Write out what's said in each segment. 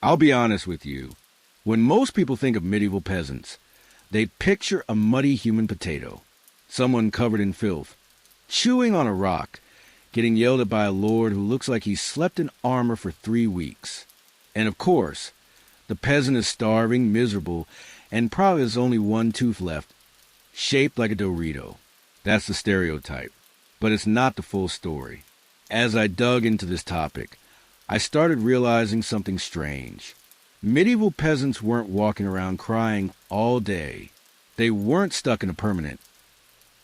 I'll be honest with you. When most people think of medieval peasants, they picture a muddy human potato, someone covered in filth, chewing on a rock, getting yelled at by a lord who looks like he slept in armor for 3 weeks. And of course, the peasant is starving, miserable, and probably has only one tooth left, shaped like a Dorito. That's the stereotype. But it's not the full story. As I dug into this topic, I started realizing something strange. Medieval peasants weren't walking around crying all day. They weren't stuck in a permanent,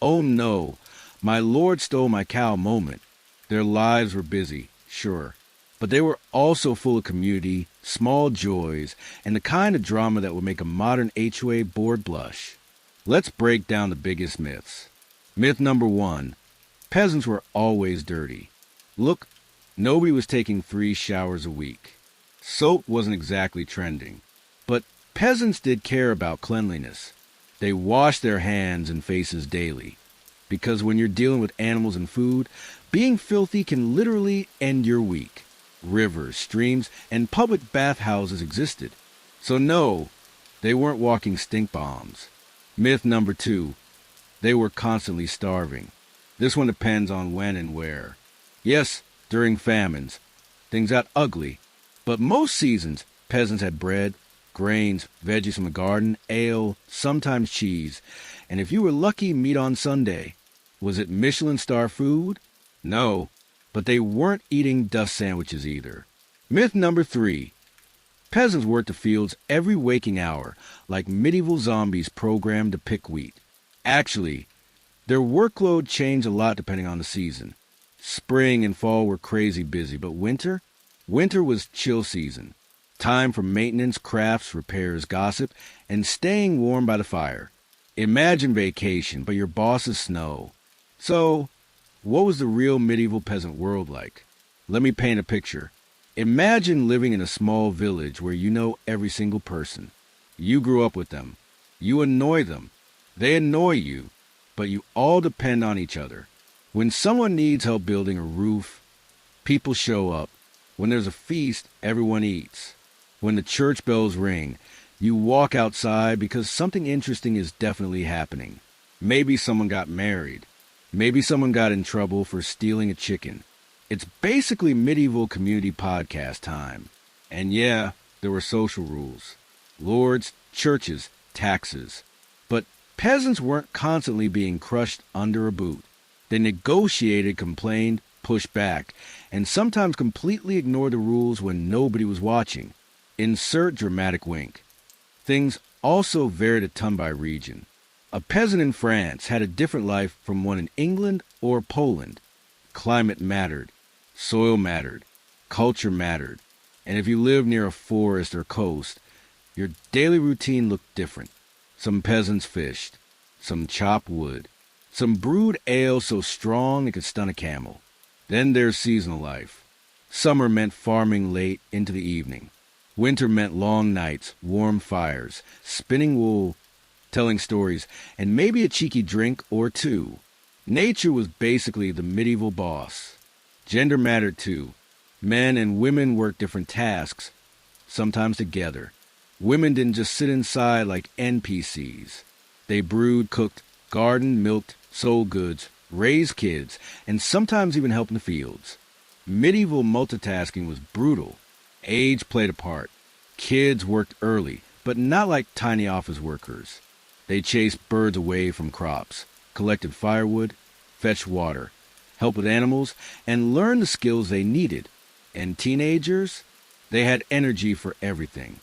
"Oh no, my lord stole my cow" moment. Their lives were busy, sure, but they were also full of community, small joys, and the kind of drama that would make a modern HOA board blush. Let's break down the biggest myths. Myth number 1. Peasants were always dirty. Look, nobody was taking 3 showers a week. Soap wasn't exactly trending. But peasants did care about cleanliness. They washed their hands and faces daily. Because when you're dealing with animals and food, being filthy can literally end your week. Rivers, streams, and public bathhouses existed. So no, they weren't walking stink bombs. Myth number 2. They were constantly starving. This one depends on when and where. Yes, during famines, things got ugly. But most seasons, peasants had bread, grains, veggies from the garden, ale, sometimes cheese, and if you were lucky, meat on Sunday. Was it Michelin-star food? No, but they weren't eating dust sandwiches either. Myth number 3. Peasants worked the fields every waking hour, like medieval zombies programmed to pick wheat. Actually, their workload changed a lot depending on the season. Spring and fall were crazy busy, but winter? Winter was chill season. Time for maintenance, crafts, repairs, gossip, and staying warm by the fire. Imagine vacation, but your boss is snow. So, what was the real medieval peasant world like? Let me paint a picture. Imagine living in a small village where you know every single person. You grew up with them. You annoy them. They annoy you. But you all depend on each other. When someone needs help building a roof, people show up. When there's a feast, everyone eats. When the church bells ring, you walk outside because something interesting is definitely happening. Maybe someone got married. Maybe someone got in trouble for stealing a chicken. It's basically medieval community podcast time. And yeah, there were social rules. Lords, churches, taxes. But peasants weren't constantly being crushed under a boot. They negotiated, complained, pushed back, and sometimes completely ignored the rules when nobody was watching. Insert dramatic wink. Things also varied a ton by region. A peasant in France had a different life from one in England or Poland. Climate mattered. Soil mattered. Culture mattered. And if you lived near a forest or coast, your daily routine looked different. Some peasants fished. Some chopped wood. Some brewed ale so strong it could stun a camel. Then there's seasonal life. Summer meant farming late into the evening. Winter meant long nights, warm fires, spinning wool, telling stories, and maybe a cheeky drink or two. Nature was basically the medieval boss. Gender mattered too. Men and women worked different tasks, sometimes together. Women didn't just sit inside like NPCs. They brewed, cooked, gardened, milked, sold goods, raised kids, and sometimes even helped in the fields. Medieval multitasking was brutal. Age played a part. Kids worked early, but not like tiny office workers. They chased birds away from crops, collected firewood, fetched water, helped with animals, and learned the skills they needed. And teenagers? They had energy for everything.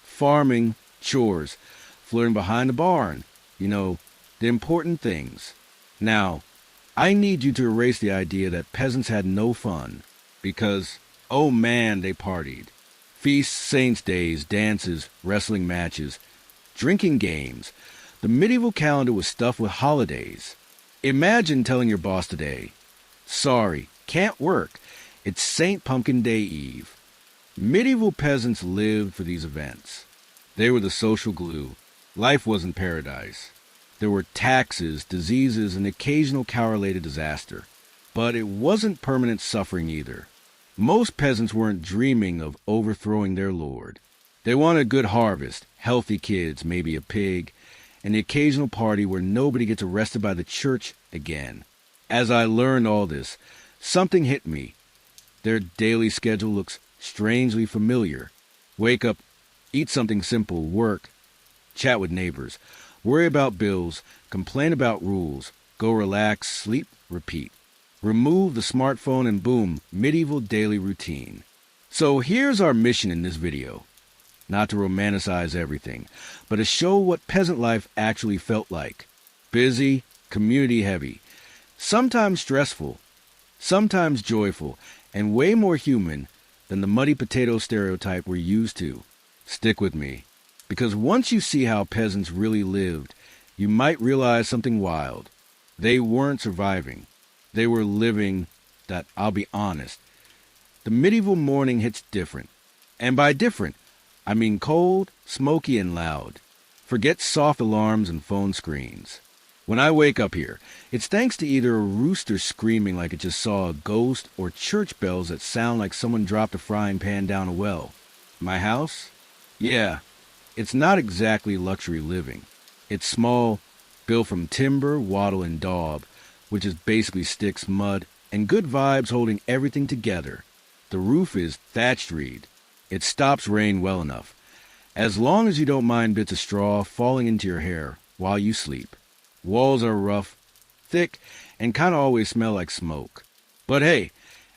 Farming, chores, flirting behind the barn, the important things. Now, I need you to erase the idea that peasants had no fun, because, oh man, they partied. Feasts, saints' days, dances, wrestling matches, drinking games. The medieval calendar was stuffed with holidays. Imagine telling your boss today, "Sorry, can't work. It's St. Pumpkin Day Eve." Medieval peasants lived for these events. They were the social glue. Life wasn't paradise. There were taxes, diseases, and occasional cow-related disaster. But it wasn't permanent suffering either. Most peasants weren't dreaming of overthrowing their lord. They wanted a good harvest, healthy kids, maybe a pig, and the occasional party where nobody gets arrested by the church again. As I learned all this, something hit me. Their daily schedule looks strangely familiar. Wake up, eat something simple, work, chat with neighbors, worry about bills, complain about rules, go relax, sleep, repeat. Remove the smartphone and boom, medieval daily routine. So here's our mission in this video. Not to romanticize everything, but to show what peasant life actually felt like. Busy, community heavy, sometimes stressful, sometimes joyful, and way more human than the muddy potato stereotype we're used to. Stick with me, because once you see how peasants really lived, you might realize something wild. They weren't surviving. They were living that, I'll be honest. The medieval morning hits different. And by different, I mean cold, smoky, and loud. Forget soft alarms and phone screens. When I wake up here, it's thanks to either a rooster screaming like it just saw a ghost or church bells that sound like someone dropped a frying pan down a well. My house? Yeah, it's not exactly luxury living. It's small, built from timber, wattle, and daub, which is basically sticks, mud, and good vibes holding everything together. The roof is thatched reed. It stops rain well enough, as long as you don't mind bits of straw falling into your hair while you sleep. Walls are rough, thick, and kind of always smell like smoke. But hey,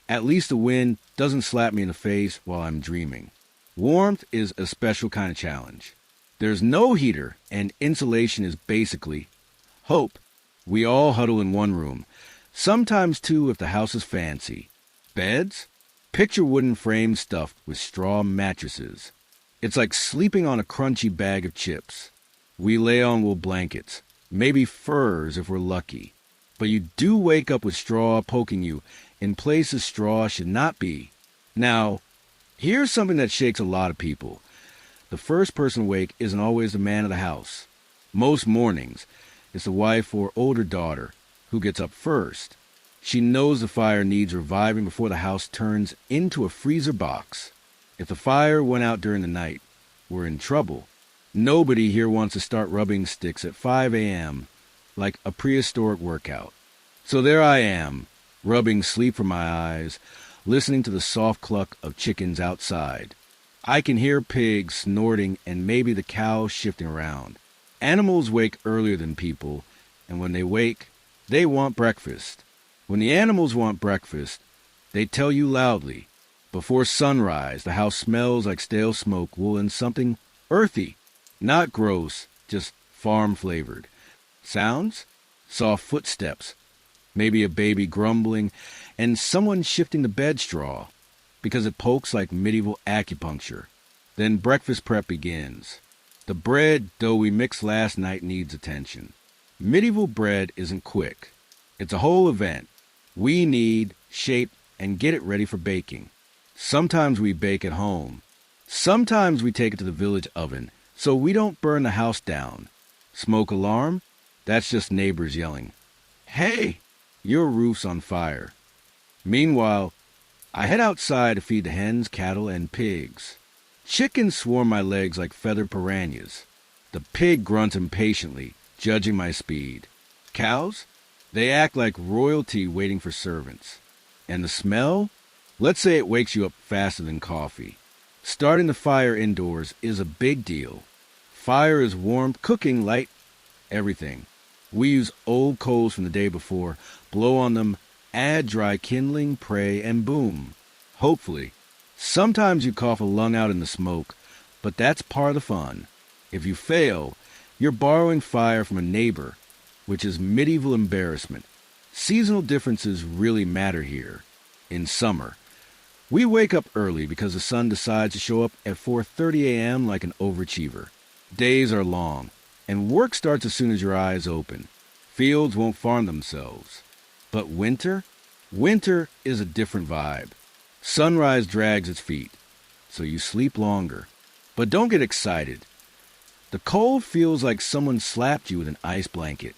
at least the wind doesn't slap me in the face while I'm dreaming. Warmth is a special kind of challenge. There's no heater, and insulation is basically hope. We all huddle in one room, sometimes two if the house is fancy. Beds? Picture wooden frames stuffed with straw mattresses. It's like sleeping on a crunchy bag of chips. We lay on wool blankets, maybe furs if we're lucky. But you do wake up with straw poking you in places straw should not be. Now, here's something that shakes a lot of people. The first person awake isn't always the man of the house. Most mornings, it's the wife or older daughter who gets up first. She knows the fire needs reviving before the house turns into a freezer box. If the fire went out during the night, we're in trouble. Nobody here wants to start rubbing sticks at 5 a.m. like a prehistoric workout. So there I am, rubbing sleep from my eyes, listening to the soft cluck of chickens outside. I can hear pigs snorting and maybe the cows shifting around. Animals wake earlier than people, and when they wake, they want breakfast. When the animals want breakfast, they tell you loudly. Before sunrise, the house smells like stale smoke, wool, and something earthy. Not gross, just farm-flavored. Sounds? Soft footsteps. Maybe a baby grumbling, and someone shifting the bed straw, because it pokes like medieval acupuncture. Then breakfast prep begins. The bread dough we mixed last night needs attention. Medieval bread isn't quick. It's a whole event. We knead, shape, and get it ready for baking. Sometimes we bake at home. Sometimes we take it to the village oven, so we don't burn the house down. Smoke alarm? That's just neighbors yelling, "Hey, your roof's on fire." Meanwhile, I head outside to feed the hens, cattle, and pigs. Chickens swarm my legs like feathered piranhas. The pig grunts impatiently, judging my speed. Cows? They act like royalty waiting for servants. And the smell? Let's say it wakes you up faster than coffee. Starting the fire indoors is a big deal. Fire is warmth, cooking, light, everything. We use old coals from the day before, blow on them, add dry kindling, pray, and boom. Hopefully. Sometimes you cough a lung out in the smoke, but that's part of the fun. If you fail, you're borrowing fire from a neighbor, which is medieval embarrassment. Seasonal differences really matter here. In summer, we wake up early because the sun decides to show up at 4:30 a.m. like an overachiever. Days are long, and work starts as soon as your eyes open. Fields won't farm themselves. But winter? Winter is a different vibe. Sunrise drags its feet, so you sleep longer. But don't get excited. The cold feels like someone slapped you with an ice blanket.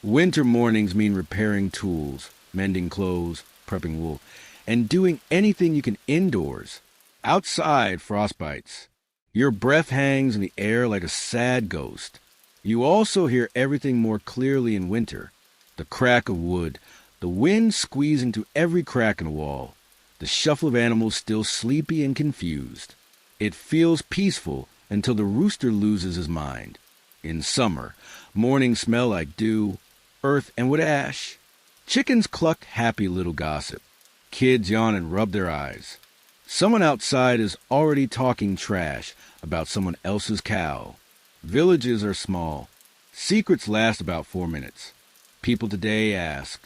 Winter mornings mean repairing tools, mending clothes, prepping wool, and doing anything you can indoors. Outside, frostbites. Your breath hangs in the air like a sad ghost. You also hear everything more clearly in winter. The crack of wood, the wind squeezing through every crack in the wall, the shuffle of animals still sleepy and confused. It feels peaceful until the rooster loses his mind. In summer, mornings smell like dew, earth, and wood ash. Chickens cluck happy little gossip. Kids yawn and rub their eyes. Someone outside is already talking trash about someone else's cow. Villages are small. Secrets last about 4 minutes. People today ask,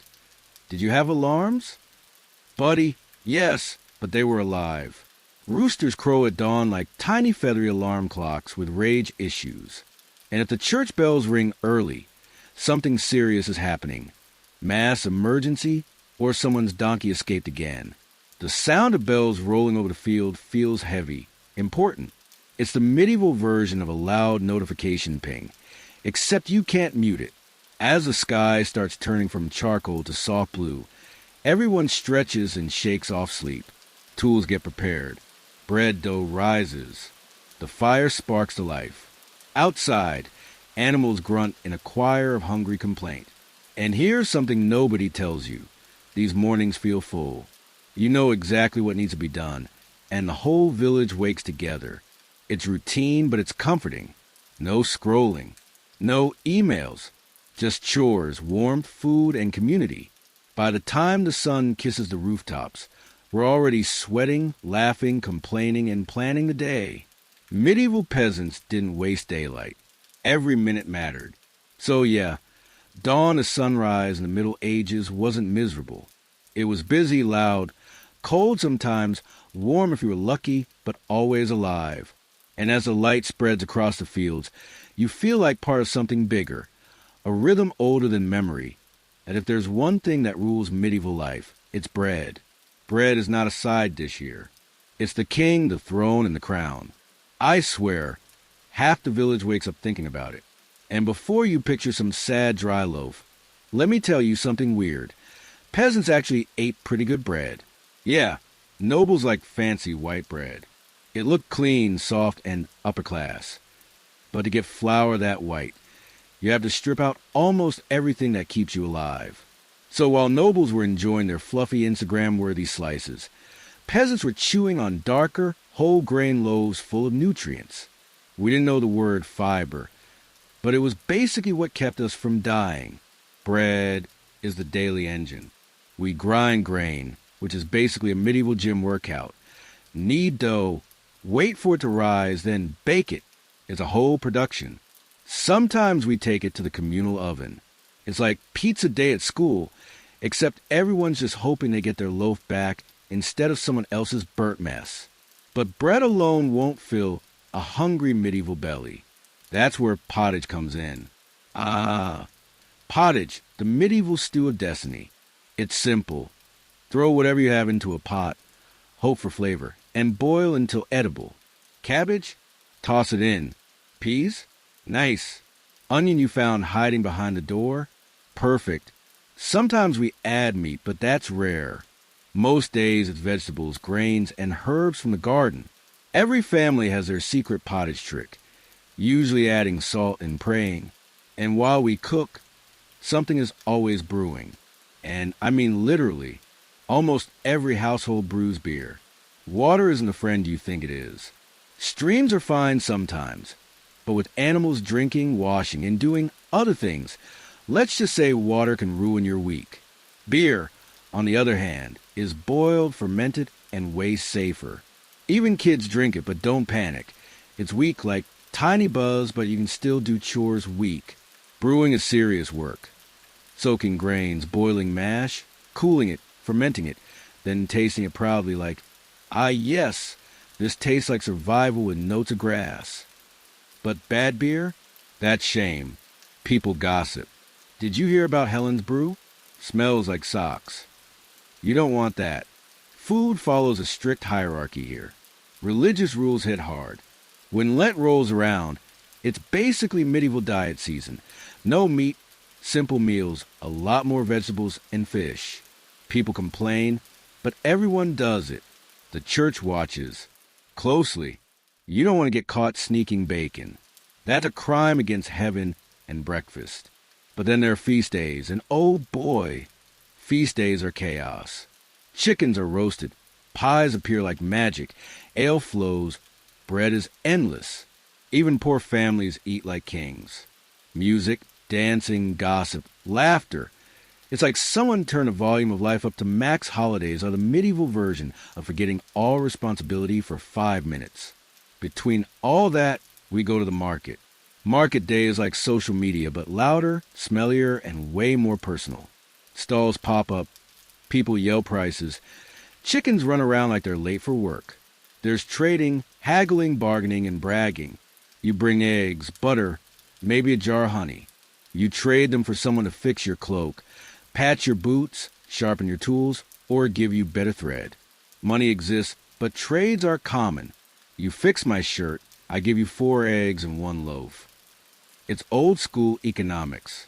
"Did you have alarms?" "Buddy, yes, but they were alive." Roosters crow at dawn like tiny feathery alarm clocks with rage issues. And if the church bells ring early, something serious is happening. Mass emergency, or someone's donkey escaped again. The sound of bells rolling over the field feels heavy, important. It's the medieval version of a loud notification ping, except you can't mute it. As the sky starts turning from charcoal to soft blue, everyone stretches and shakes off sleep. Tools get prepared. Bread dough rises. The fire sparks to life. Outside, animals grunt in a choir of hungry complaint. And here's something nobody tells you. These mornings feel full. You know exactly what needs to be done, and the whole village wakes together. It's routine, but it's comforting. No scrolling. No emails. Just chores, warmth, food, and community. By the time the sun kisses the rooftops, we're already sweating, laughing, complaining, and planning the day. Medieval peasants didn't waste daylight. Every minute mattered. So yeah, dawn to sunrise in the Middle Ages wasn't miserable. It was busy, loud, cold sometimes, warm if you were lucky, but always alive. And as the light spreads across the fields, you feel like part of something bigger, a rhythm older than memory. And if there's one thing that rules medieval life, it's bread. Bread is not a side dish here. It's the king, the throne, and the crown. I swear, half the village wakes up thinking about it. And before you picture some sad dry loaf, let me tell you something weird. Peasants actually ate pretty good bread. Yeah, nobles like fancy white bread. It looked clean, soft, and upper class. But to get flour that white, you have to strip out almost everything that keeps you alive. So while nobles were enjoying their fluffy Instagram-worthy slices, peasants were chewing on darker, whole-grain loaves full of nutrients. We didn't know the word fiber, but it was basically what kept us from dying. Bread is the daily engine. We grind grain, which is basically a medieval gym workout. Knead dough, wait for it to rise, then bake it. It's a whole production. Sometimes we take it to the communal oven. It's like pizza day at school, except everyone's just hoping they get their loaf back instead of someone else's burnt mess. But bread alone won't fill a hungry medieval belly. That's where pottage comes in. Pottage, the medieval stew of destiny. It's simple. Throw whatever you have into a pot, hope for flavor, and boil until edible. Cabbage? Toss it in. Peas? Nice. Onion you found hiding behind the door? Perfect. Sometimes we add meat, but that's rare. Most days it's vegetables, grains, and herbs from the garden. Every family has their secret pottage trick, usually adding salt and praying. And while we cook, something is always brewing. And I mean literally, almost every household brews beer. Water isn't the friend you think it is. Streams are fine sometimes, but with animals drinking, washing, and doing other things, let's just say water can ruin your week. Beer, on the other hand, is boiled, fermented, and way safer. Even kids drink it, but don't panic. It's weak like tiny buzz, but you can still do chores weak. Brewing is serious work. Soaking grains, boiling mash, cooling it, fermenting it, then tasting it proudly like, ah yes, this tastes like survival with notes of grass. But bad beer? That's shame. People gossip. Did you hear about Helen's brew? Smells like socks. You don't want that. Food follows a strict hierarchy here. Religious rules hit hard. When Lent rolls around, it's basically medieval diet season. No meat, simple meals, a lot more vegetables and fish. People complain, But everyone does it. The church watches closely. You don't want to get caught sneaking bacon. That's a crime against heaven and breakfast. But then there are feast days, and oh boy, feast days are chaos. Chickens are roasted, pies appear like magic, ale flows, bread is endless. Even poor families eat like kings. Music, dancing, gossip, laughter. It's like someone turned the volume of life up to max. Holidays are the medieval version of forgetting all responsibility for 5 minutes. Between all that, we go to the market. Market day is like social media, but louder, smellier, and way more personal. Stalls pop up. People yell prices. Chickens run around like they're late for work. There's trading, haggling, bargaining, and bragging. You bring eggs, butter, maybe a jar of honey. You trade them for someone to fix your cloak, patch your boots, sharpen your tools, or give you better thread. Money exists, but trades are common. You fix my shirt, I give you 4 eggs and 1 loaf. It's old school economics.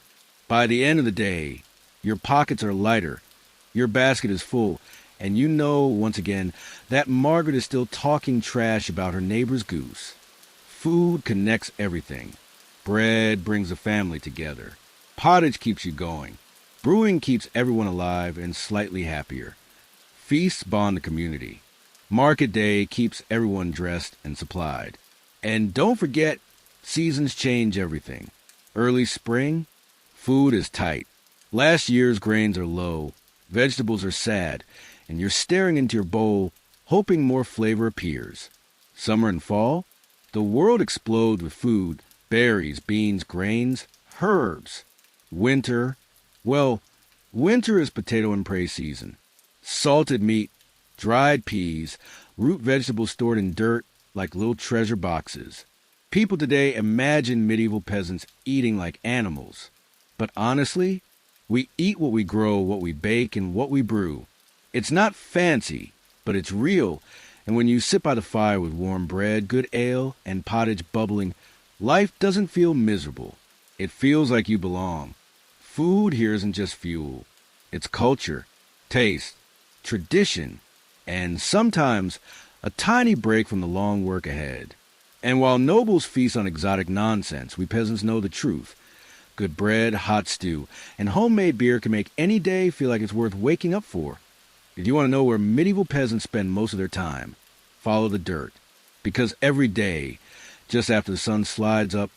By the end of the day, your pockets are lighter, your basket is full, and you know, once again, that Margaret is still talking trash about her neighbor's goose. Food connects everything. Bread brings a family together. Pottage keeps you going. Brewing keeps everyone alive and slightly happier. Feasts bond the community. Market day keeps everyone dressed and supplied. And don't forget, seasons change everything. Early spring, food is tight. Last year's grains are low. Vegetables are sad. And you're staring into your bowl, hoping more flavor appears. Summer and fall, the world explodes with food, berries, beans, grains, herbs. Winter, well, winter is potato and prey season. Salted meat, dried peas, root vegetables stored in dirt like little treasure boxes. People today imagine medieval peasants eating like animals. But honestly, we eat what we grow, what we bake, and what we brew. It's not fancy, but it's real. And when you sit by the fire with warm bread, good ale, and pottage bubbling, life doesn't feel miserable. It feels like you belong. Food here isn't just fuel. It's culture, taste, tradition, and sometimes a tiny break from the long work ahead. And while nobles feast on exotic nonsense, we peasants know the truth. Good bread, hot stew, and homemade beer can make any day feel like it's worth waking up for. If you want to know where medieval peasants spend most of their time, follow the dirt. Because every day, just after the sun slides up,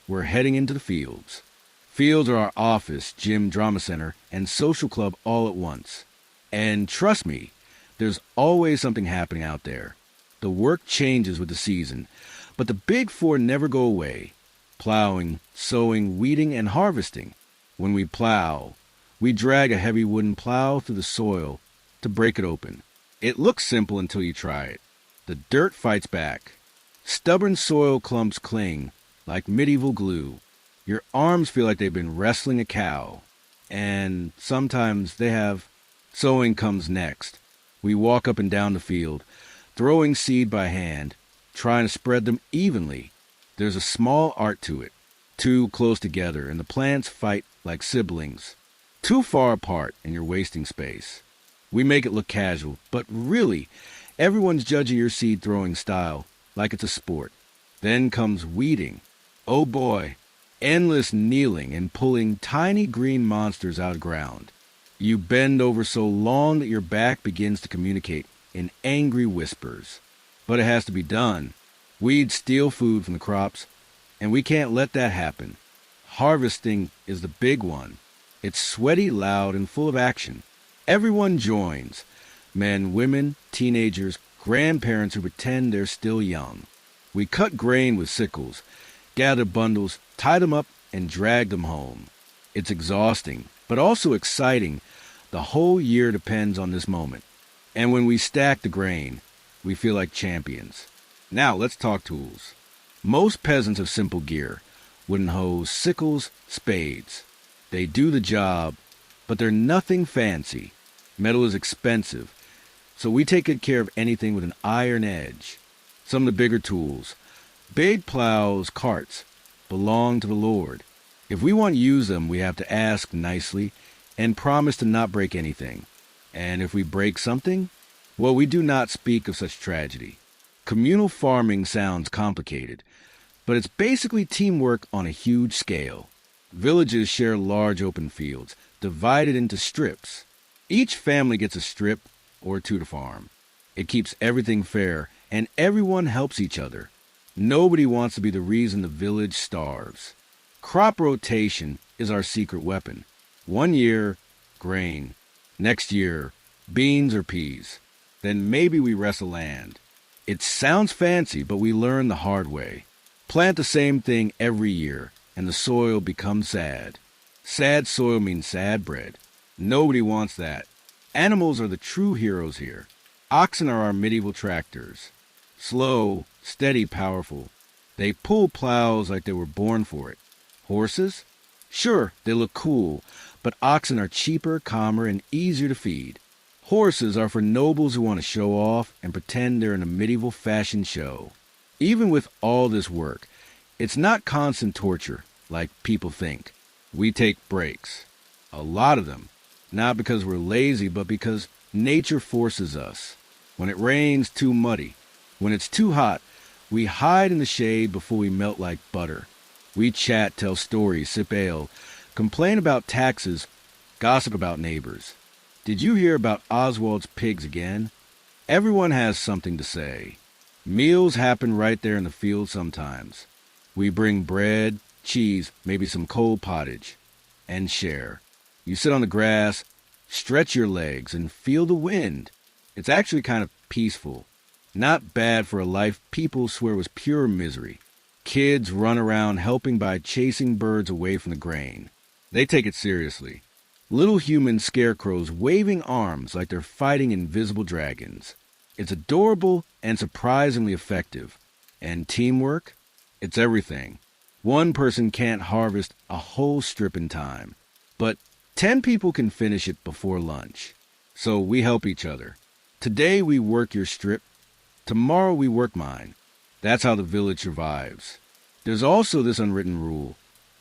we're heading into the fields. Fields are our office, gym, drama center, and social club all at once. And trust me, there's always something happening out there. The work changes with the season, but the big 4 never go away. Plowing, sowing, weeding, and harvesting. When we plow, we drag a heavy wooden plow through the soil to break it open. It looks simple until you try it. The dirt fights back. Stubborn soil clumps cling like medieval glue. Your arms feel like they've been wrestling a cow. And sometimes they have. Sowing comes next. We walk up and down the field, throwing seed by hand, trying to spread them evenly. There's a small art to it. 2 close together, and the plants fight like siblings. Too far apart, and you're wasting space. We make it look casual, but really, everyone's judging your seed throwing style like it's a sport. Then comes weeding. Oh boy, endless kneeling and pulling tiny green monsters out of ground. You bend over so long that your back begins to communicate in angry whispers. But it has to be done. Weeds steal food from the crops, and we can't let that happen. Harvesting is the big one. It's sweaty, loud, and full of action. Everyone joins. Men, women, teenagers, grandparents who pretend they're still young. We cut grain with sickles, gather bundles, tie them up, and drag them home. It's exhausting, but also exciting. The whole year depends on this moment. And when we stack the grain, we feel like champions. Now let's talk tools. Most peasants have simple gear. Wooden hoes, sickles, spades. They do the job, but they're nothing fancy. Metal is expensive, so we take good care of anything with an iron edge. Some of the bigger tools, big plows, carts, belong to the Lord. If we want to use them, we have to ask nicely and promise to not break anything. And if we break something, well, we do not speak of such tragedy. Communal farming sounds complicated, but it's basically teamwork on a huge scale. Villages share large open fields, divided into strips. Each family gets a strip or two to farm. It keeps everything fair, and everyone helps each other. Nobody wants to be the reason the village starves. Crop rotation is our secret weapon. One year, grain. Next year, beans or peas. Then maybe we wrestle land. It sounds fancy, but we learn the hard way. Plant the same thing every year, and the soil becomes sad. Sad soil means sad bread. Nobody wants that. Animals are the true heroes here. Oxen are our medieval tractors. Slow, steady, powerful. They pull plows like they were born for it. Horses? Sure, they look cool, but oxen are cheaper, calmer, and easier to feed. Horses are for nobles who want to show off and pretend they're in a medieval fashion show. Even with all this work, it's not constant torture like people think. We take breaks. A lot of them. Not because we're lazy, but because nature forces us. When it rains, too muddy. When it's too hot, we hide in the shade before we melt like butter. We chat, tell stories, sip ale, complain about taxes, gossip about neighbors. Did you hear about Oswald's pigs again? Everyone has something to say. Meals happen right there in the field sometimes. We bring bread, cheese, maybe some cold pottage, and share. You sit on the grass, stretch your legs, and feel the wind. It's actually kind of peaceful. Not bad for a life people swear was pure misery. Kids run around helping by chasing birds away from the grain. They take it seriously. Little human scarecrows waving arms like they're fighting invisible dragons. It's adorable and surprisingly effective. And teamwork? It's everything. One person can't harvest a whole strip in time, but 10 people can finish it before lunch. So we help each other. Today we work your strip. Tomorrow we work mine. That's how the village survives. There's also this unwritten rule.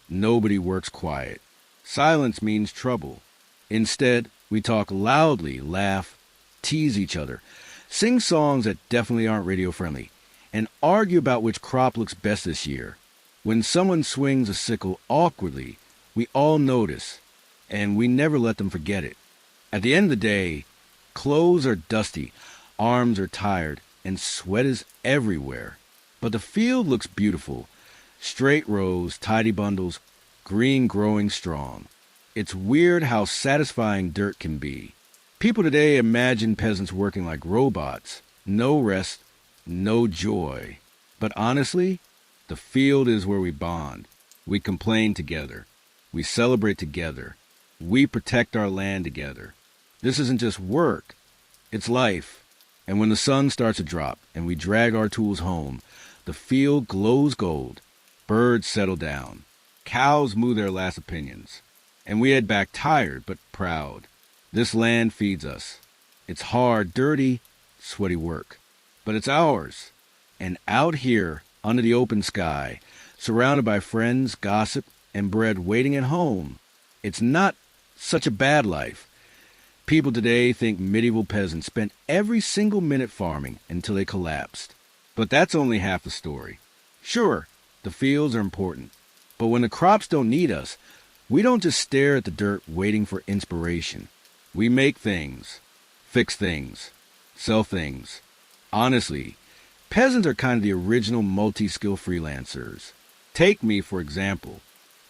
Nobody works quiet. Silence means trouble. Instead, we talk loudly, laugh, tease each other, sing songs that definitely aren't radio-friendly, and argue about which crop looks best this year. When someone swings a sickle awkwardly, we all notice, and we never let them forget it. At the end of the day, clothes are dusty, arms are tired, and sweat is everywhere. But the field looks beautiful. Straight rows, tidy bundles, green growing strong. It's weird how satisfying dirt can be. People today imagine peasants working like robots. No rest, no joy. But honestly, the field is where we bond. We complain together. We celebrate together. We protect our land together. This isn't just work. It's life. And when the sun starts to drop and we drag our tools home, the field glows gold. Birds settle down. Cows moo their last opinions. And we head back tired but proud. This land feeds us. It's hard, dirty, sweaty work. But it's ours. And out here, under the open sky, surrounded by friends, gossip, and bread waiting at home, it's not such a bad life. People today think medieval peasants spent every single minute farming until they collapsed. But that's only half the story. Sure, the fields are important. But when the crops don't need us, we don't just stare at the dirt waiting for inspiration. We make things, fix things, sell things. Honestly, peasants are kind of the original multi-skill freelancers. Take me, for example.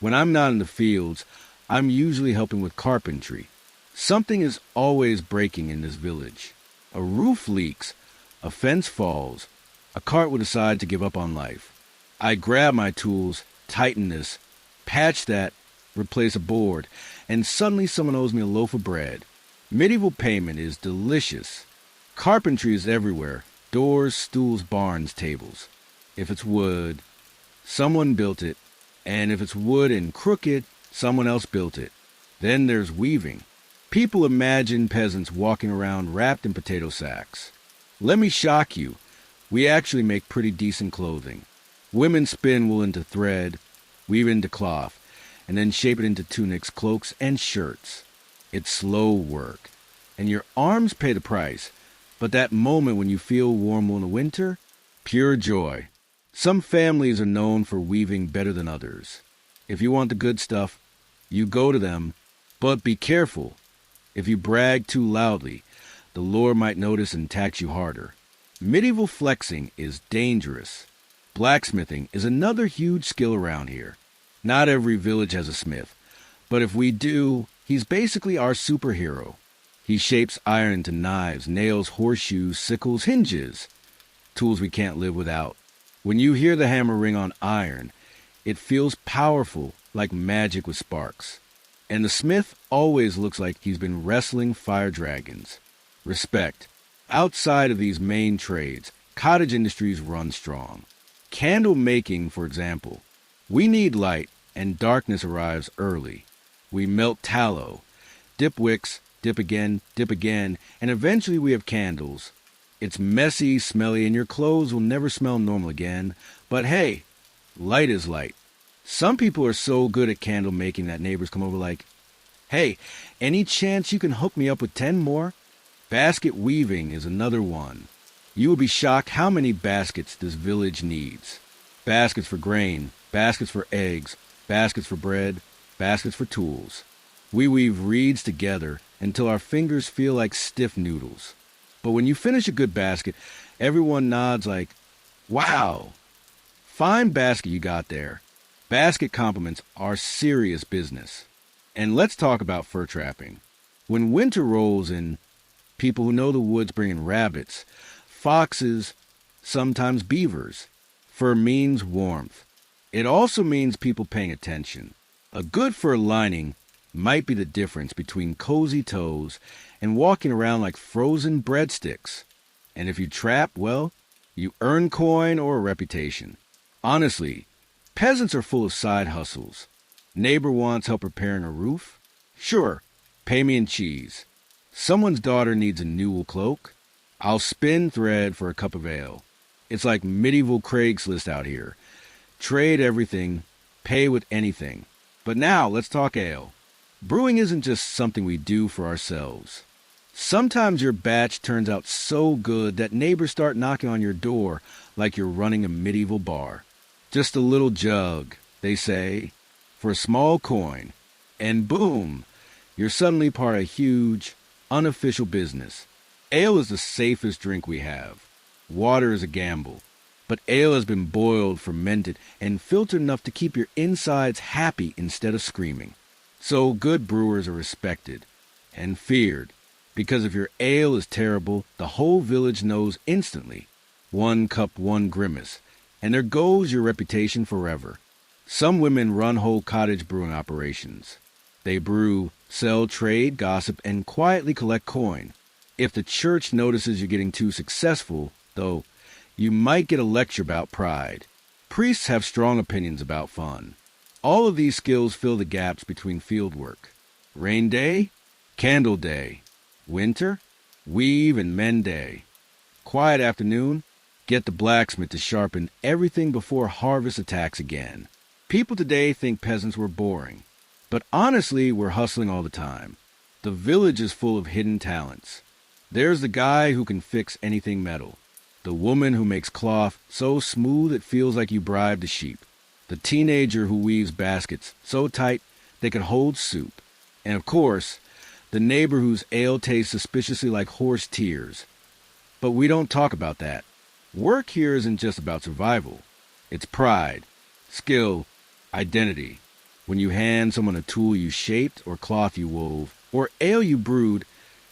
When I'm not in the fields, I'm usually helping with carpentry. Something is always breaking in this village. A roof leaks, a fence falls, a cart will decide to give up on life. I grab my tools, tighten this, patch that, replace a board, and suddenly someone owes me a loaf of bread. Medieval payment is delicious. Carpentry is everywhere. Doors, stools, barns, tables. If it's wood, someone built it, and if it's wood and crooked, someone else built it. Then there's weaving. People imagine peasants walking around wrapped in potato sacks. Let me shock you. We actually make pretty decent clothing. Women spin wool into thread, weave into cloth, and then shape it into tunics, cloaks, and shirts. It's slow work, and your arms pay the price. But that moment when you feel warm in the winter, pure joy. Some families are known for weaving better than others. If you want the good stuff, you go to them, but be careful. If you brag too loudly, the Lord might notice and tax you harder. Medieval flexing is dangerous. Blacksmithing is another huge skill around here. Not every village has a smith, but if we do, he's basically our superhero. He shapes iron into knives, nails, horseshoes, sickles, hinges. Tools we can't live without. When you hear the hammer ring on iron, it feels powerful, like magic with sparks. And the smith always looks like he's been wrestling fire dragons. Respect. Outside of these main trades, cottage industries run strong. Candle making, for example. We need light, and darkness arrives early. We melt tallow, dip wicks, dip again, and eventually we have candles. It's messy, smelly, and your clothes will never smell normal again. But hey, light is light. Some people are so good at candle making that neighbors come over like, "Hey, any chance you can hook me up with 10 more? Basket weaving is another one. You will be shocked how many baskets this village needs. Baskets for grain, baskets for eggs, baskets for bread, baskets for tools. We weave reeds together until our fingers feel like stiff noodles. But when you finish a good basket, everyone nods like, "Wow, fine basket you got there." Basket compliments are serious business. And let's talk about fur trapping. When winter rolls in, people who know the woods bring in rabbits, foxes, sometimes beavers. Fur means warmth. It also means people paying attention. A good fur lining might be the difference between cozy toes and walking around like frozen breadsticks. And if you trap, well, you earn coin or a reputation. Honestly, peasants are full of side hustles. Neighbor wants help repairing a roof? Sure, pay me in cheese. Someone's daughter needs a new wool cloak? I'll spin thread for a cup of ale. It's like medieval Craigslist out here. Trade everything, pay with anything. But now, let's talk ale. Brewing isn't just something we do for ourselves. Sometimes your batch turns out so good that neighbors start knocking on your door like you're running a medieval bar. Just a little jug, they say, for a small coin. And boom, you're suddenly part of a huge, unofficial business. Ale is the safest drink we have. Water is a gamble. But ale has been boiled, fermented, and filtered enough to keep your insides happy instead of screaming. So good brewers are respected and feared, because if your ale is terrible, the whole village knows instantly. One cup, one grimace, and there goes your reputation forever. Some women run whole cottage brewing operations. They brew, sell, trade, gossip, and quietly collect coin. If the church notices you're getting too successful, though, you might get a lecture about pride. Priests have strong opinions about fun. All of these skills fill the gaps between field work. Rain day, candle day. Winter, weave and mend day. Quiet afternoon, get the blacksmith to sharpen everything before harvest attacks again. People today think peasants were boring, but honestly, we're hustling all the time. The village is full of hidden talents. There's the guy who can fix anything metal. The woman who makes cloth so smooth it feels like you bribed a sheep. The teenager who weaves baskets so tight they could hold soup. And of course, the neighbor whose ale tastes suspiciously like horse tears. But we don't talk about that. Work here isn't just about survival. It's pride, skill, identity. When you hand someone a tool you shaped or cloth you wove or ale you brewed,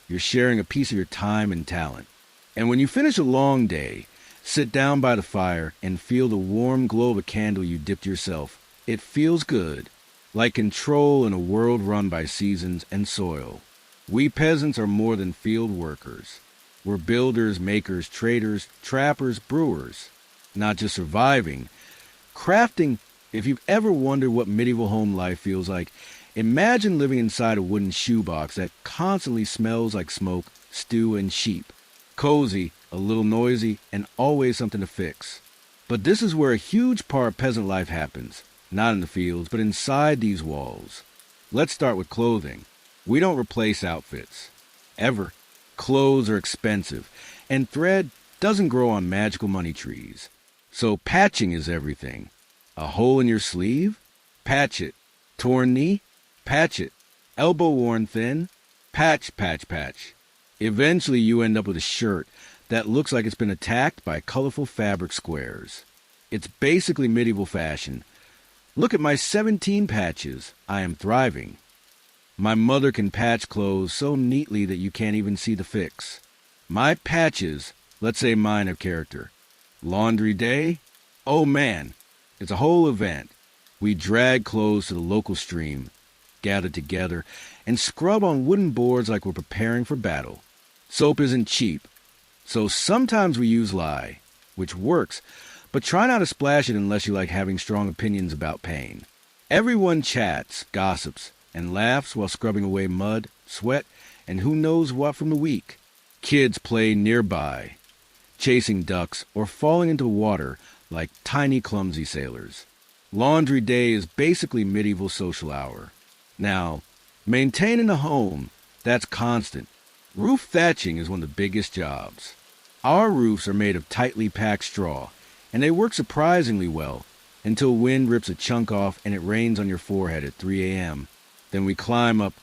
you're sharing a piece of your time and talent. And when you finish a long day, sit down by the fire and feel the warm glow of a candle you dipped yourself. It feels good, like control in a world run by seasons and soil. We peasants are more than field workers. We're builders, makers, traders, trappers, brewers. Not just surviving. Crafting, if you've ever wondered what medieval home life feels like, imagine living inside a wooden shoebox that constantly smells like smoke, stew, and sheep. Cozy, a little noisy, and always something to fix. But this is where a huge part of peasant life happens. Not in the fields, but inside these walls. Let's start with clothing. We don't replace outfits. Ever. Clothes are expensive, and thread doesn't grow on magical money trees. So patching is everything. A hole in your sleeve? Patch it. Torn knee? Patch it. Elbow worn thin? Patch, patch, patch. Eventually you end up with a shirt that looks like it's been attacked by colorful fabric squares. It's basically medieval fashion. Look at my 17 patches. I am thriving. My mother can patch clothes so neatly that you can't even see the fix. My patches, let's say mine of character. Laundry day? Oh man, it's a whole event. We drag clothes to the local stream, gather together, and scrub on wooden boards like we're preparing for battle. Soap isn't cheap, so sometimes we use lye, which works, but try not to splash it unless you like having strong opinions about pain. Everyone chats, gossips, and laughs while scrubbing away mud, sweat, and who knows what from the week. Kids play nearby, chasing ducks or falling into water like tiny clumsy sailors. Laundry day is basically medieval social hour. Now, maintaining a home, that's constant. Roof thatching is one of the biggest jobs. Our roofs are made of tightly packed straw, and they work surprisingly well until wind rips a chunk off and it rains on your forehead at 3 a.m. Then we climb up,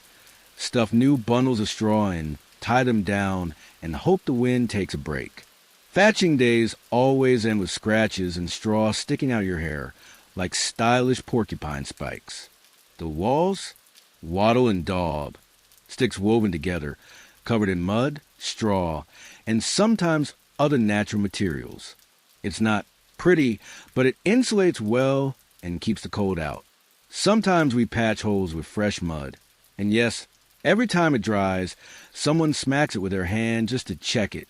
stuff new bundles of straw in, tie them down, and hope the wind takes a break. Thatching days always end with scratches and straw sticking out of your hair like stylish porcupine spikes. The walls? Wattle and daub, sticks woven together, covered in mud, straw, and sometimes other natural materials. It's not pretty, but it insulates well and keeps the cold out. Sometimes we patch holes with fresh mud. And yes, every time it dries, someone smacks it with their hand just to check it.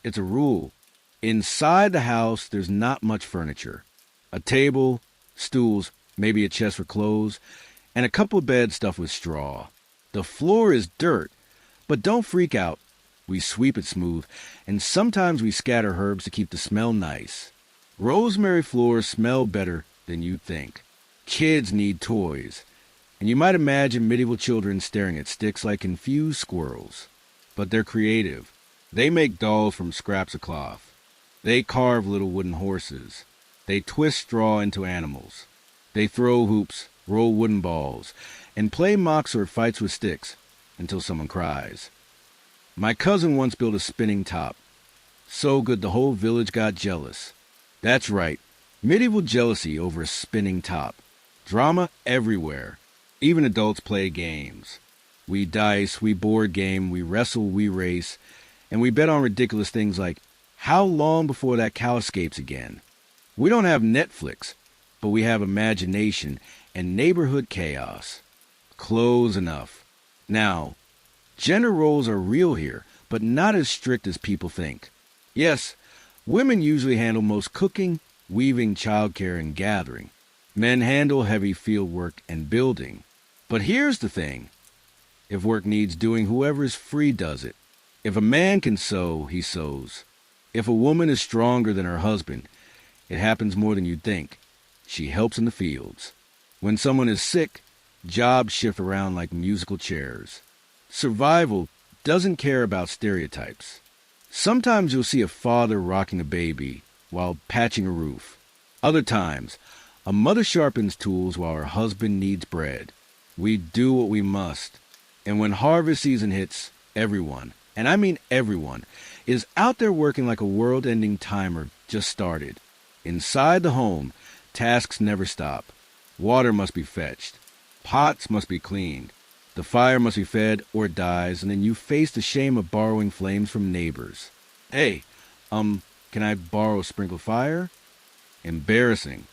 It's a rule. Inside the house, there's not much furniture. A table, stools, maybe a chest for clothes, and a couple of beds stuffed with straw. The floor is dirt, but don't freak out. We sweep it smooth, and sometimes we scatter herbs to keep the smell nice. Rosemary floors smell better than you'd think. Kids need toys, and you might imagine medieval children staring at sticks like confused squirrels. But they're creative. They make dolls from scraps of cloth. They carve little wooden horses. They twist straw into animals. They throw hoops, roll wooden balls, and play mock sword fights with sticks until someone cries. My cousin once built a spinning top. So good the whole village got jealous. That's right, medieval jealousy over a spinning top. Drama everywhere. Even adults play games. We dice, we board game, we wrestle, we race, and we bet on ridiculous things like how long before that cow escapes again. We don't have Netflix, but we have imagination and neighborhood chaos. Close enough. Now, gender roles are real here, but not as strict as people think. Yes, women usually handle most cooking, weaving, childcare, and gathering. Men handle heavy field work and building. But here's the thing. If work needs doing, whoever is free does it. If a man can sew, he sews. If a woman is stronger than her husband, it happens more than you'd think. She helps in the fields. When someone is sick, jobs shift around like musical chairs. Survival doesn't care about stereotypes. Sometimes you'll see a father rocking a baby while patching a roof. Other times, a mother sharpens tools while her husband needs bread. We do what we must. And when harvest season hits, everyone, and I mean everyone, is out there working like a world-ending timer just started. Inside the home, tasks never stop. Water must be fetched. Pots must be cleaned. The fire must be fed or it dies, and then you face the shame of borrowing flames from neighbors. Hey, can I borrow a sprinkle fire? Embarrassing.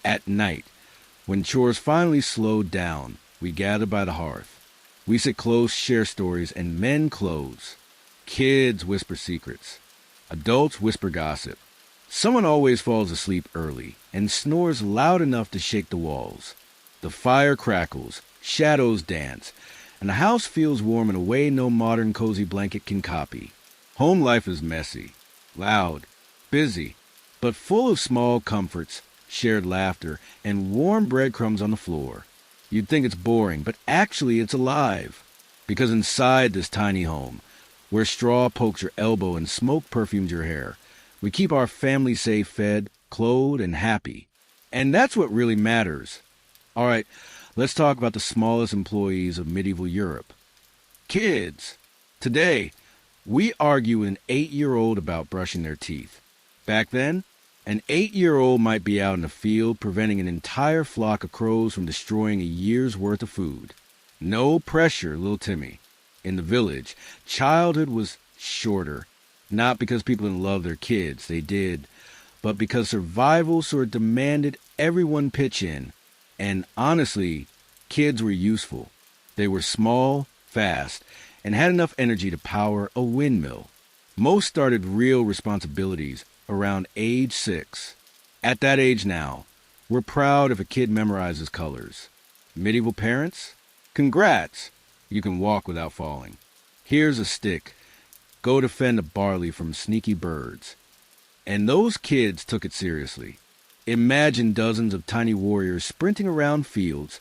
At night, when chores finally slowed down, we gather by the hearth. We sit close, share stories, and mend clothes. Kids whisper secrets. Adults whisper gossip. Someone always falls asleep early and snores loud enough to shake the walls. The fire crackles, shadows dance, and the house feels warm in a way no modern cozy blanket can copy. Home life is messy, loud, busy, but full of small comforts, shared laughter, and warm breadcrumbs on the floor. You'd think it's boring, but actually it's alive. Because inside this tiny home, where straw pokes your elbow and smoke perfumes your hair. We keep our family safe, fed, clothed, and happy. And that's what really matters. All right, let's talk about the smallest employees of medieval Europe. Kids. Today, we argue with an 8-year-old about brushing their teeth. Back then, an 8-year-old might be out in the field preventing an entire flock of crows from destroying a year's worth of food. No pressure, little Timmy. In the village, childhood was shorter, not because people didn't love their kids, they did, but because survival sort of demanded everyone pitch in. And honestly, kids were useful. They were small, fast, and had enough energy to power a windmill. Most started real responsibilities around age 6. At that age now, we're proud if a kid memorizes colors. Medieval parents? Congrats! You can walk without falling. Here's a stick. Go defend a barley from sneaky birds. And those kids took it seriously. Imagine dozens of tiny warriors sprinting around fields,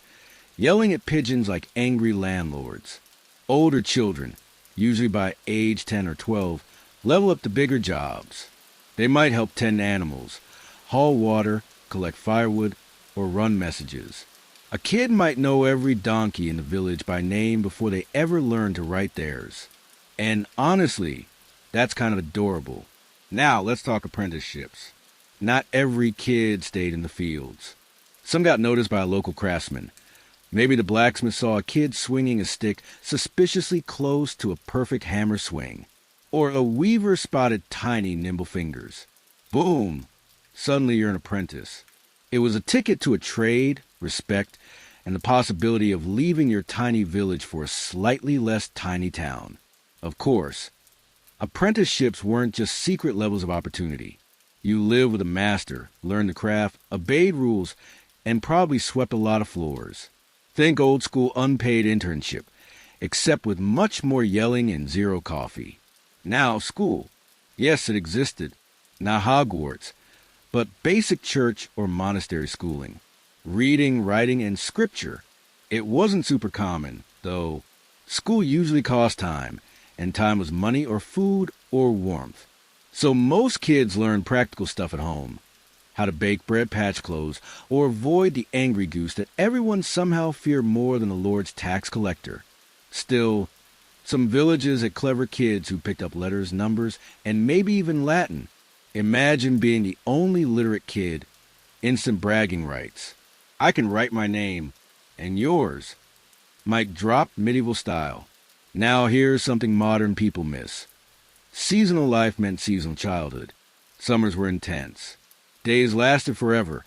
yelling at pigeons like angry landlords. Older children, usually by age 10 or 12, level up to bigger jobs. They might help tend animals, haul water, collect firewood, or run messages. A kid might know every donkey in the village by name before they ever learn to write theirs. And honestly, that's kind of adorable. Now let's talk apprenticeships. Not every kid stayed in the fields. Some got noticed by a local craftsman. Maybe the blacksmith saw a kid swinging a stick suspiciously close to a perfect hammer swing. Or a weaver spotted tiny, nimble fingers. Boom! Suddenly you're an apprentice. It was a ticket to a trade, respect, and the possibility of leaving your tiny village for a slightly less tiny town. Of course, apprenticeships weren't just secret levels of opportunity. You lived with a master, learned the craft, obeyed rules, and probably swept a lot of floors. Think old school unpaid internship, except with much more yelling and zero coffee. Now school. Yes, it existed. Not Hogwarts, but basic church or monastery schooling. Reading, writing, and scripture. It wasn't super common, though. School usually cost time, and time was money or food or warmth. So most kids learn practical stuff at home. How to bake bread, patch clothes, or avoid the angry goose that everyone somehow feared more than the Lord's tax collector. Still, some villages had clever kids who picked up letters, numbers, and maybe even Latin. Imagine being the only literate kid. Instant bragging rights. I can write my name, and yours. Mic drop, medieval style. Now here's something modern people miss. Seasonal life meant seasonal childhood. Summers were intense. Days lasted forever.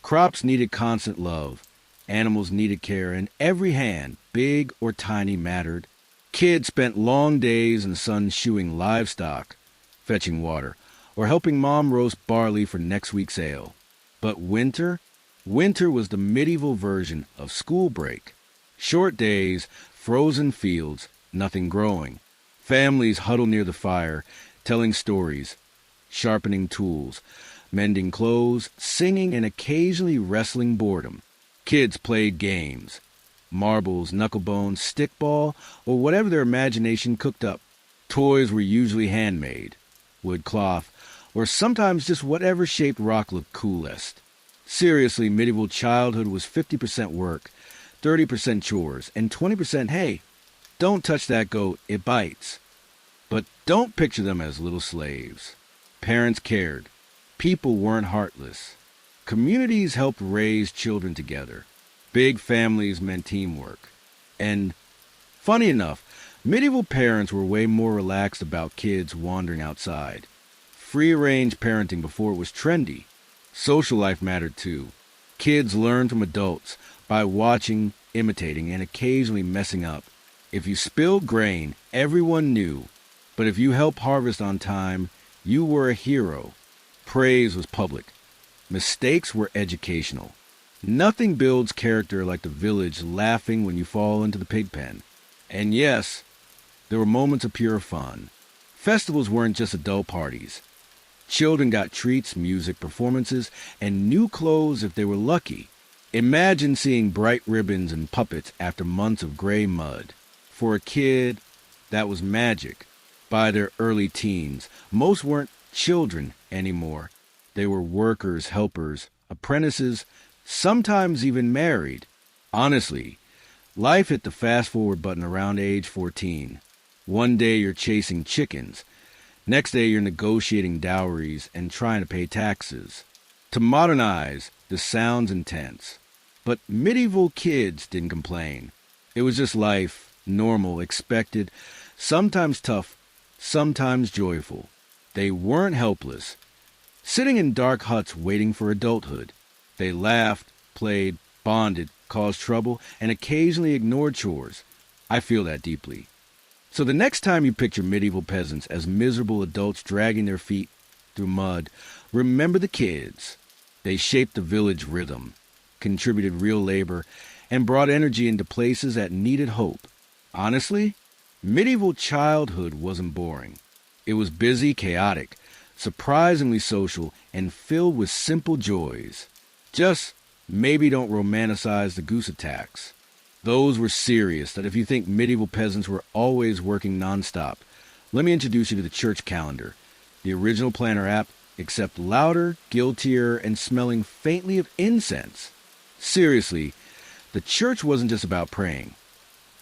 Crops needed constant love. Animals needed care, and every hand, big or tiny, mattered. Kids spent long days in the sun shoeing livestock, fetching water, or helping mom roast barley for next week's ale. But winter? Winter was the medieval version of school break. Short days, frozen fields, nothing growing. Families huddled near the fire, telling stories, sharpening tools, mending clothes, singing, and occasionally wrestling boredom. Kids played games. Marbles, knucklebones, stickball, or whatever their imagination cooked up. Toys were usually handmade, wood, cloth, or sometimes just whatever shaped rock looked coolest. Seriously, medieval childhood was 50% work, 30% chores, and 20% hey, don't touch that goat, it bites. But don't picture them as little slaves. Parents cared. People weren't heartless. Communities helped raise children together. Big families meant teamwork. And, funny enough, medieval parents were way more relaxed about kids wandering outside. Free-range parenting before it was trendy. Social life mattered too. Kids learned from adults by watching, imitating, and occasionally messing up. If you spilled grain, everyone knew. But if you helped harvest on time, you were a hero. Praise was public. Mistakes were educational. Nothing builds character like the village laughing when you fall into the pig pen. And yes, there were moments of pure fun. Festivals weren't just adult parties. Children got treats, music, performances, and new clothes if they were lucky. Imagine seeing bright ribbons and puppets after months of gray mud. For a kid, that was magic. by their early teens. Most weren't children anymore. They were workers, helpers, apprentices, sometimes even married. Honestly, life hit the fast-forward button around age 14. One day you're chasing chickens. Next day you're negotiating dowries and trying to pay taxes. To modernize, this sounds intense. But medieval kids didn't complain. It was just life, normal, expected, sometimes tough, sometimes joyful. They weren't helpless, sitting in dark huts waiting for adulthood. They laughed, played, bonded, caused trouble, and occasionally ignored chores. I feel that deeply. So the next time you picture medieval peasants as miserable adults dragging their feet through mud, remember the kids. They shaped the village rhythm, contributed real labor, and brought energy into places that needed hope. Honestly, medieval childhood wasn't boring. It was busy, chaotic, surprisingly social, and filled with simple joys. Just maybe don't romanticize the goose attacks. Those were serious, that if you think medieval peasants were always working nonstop, let me introduce you to the church calendar, the original planner app, except louder, guiltier, and smelling faintly of incense. Seriously, the church wasn't just about praying.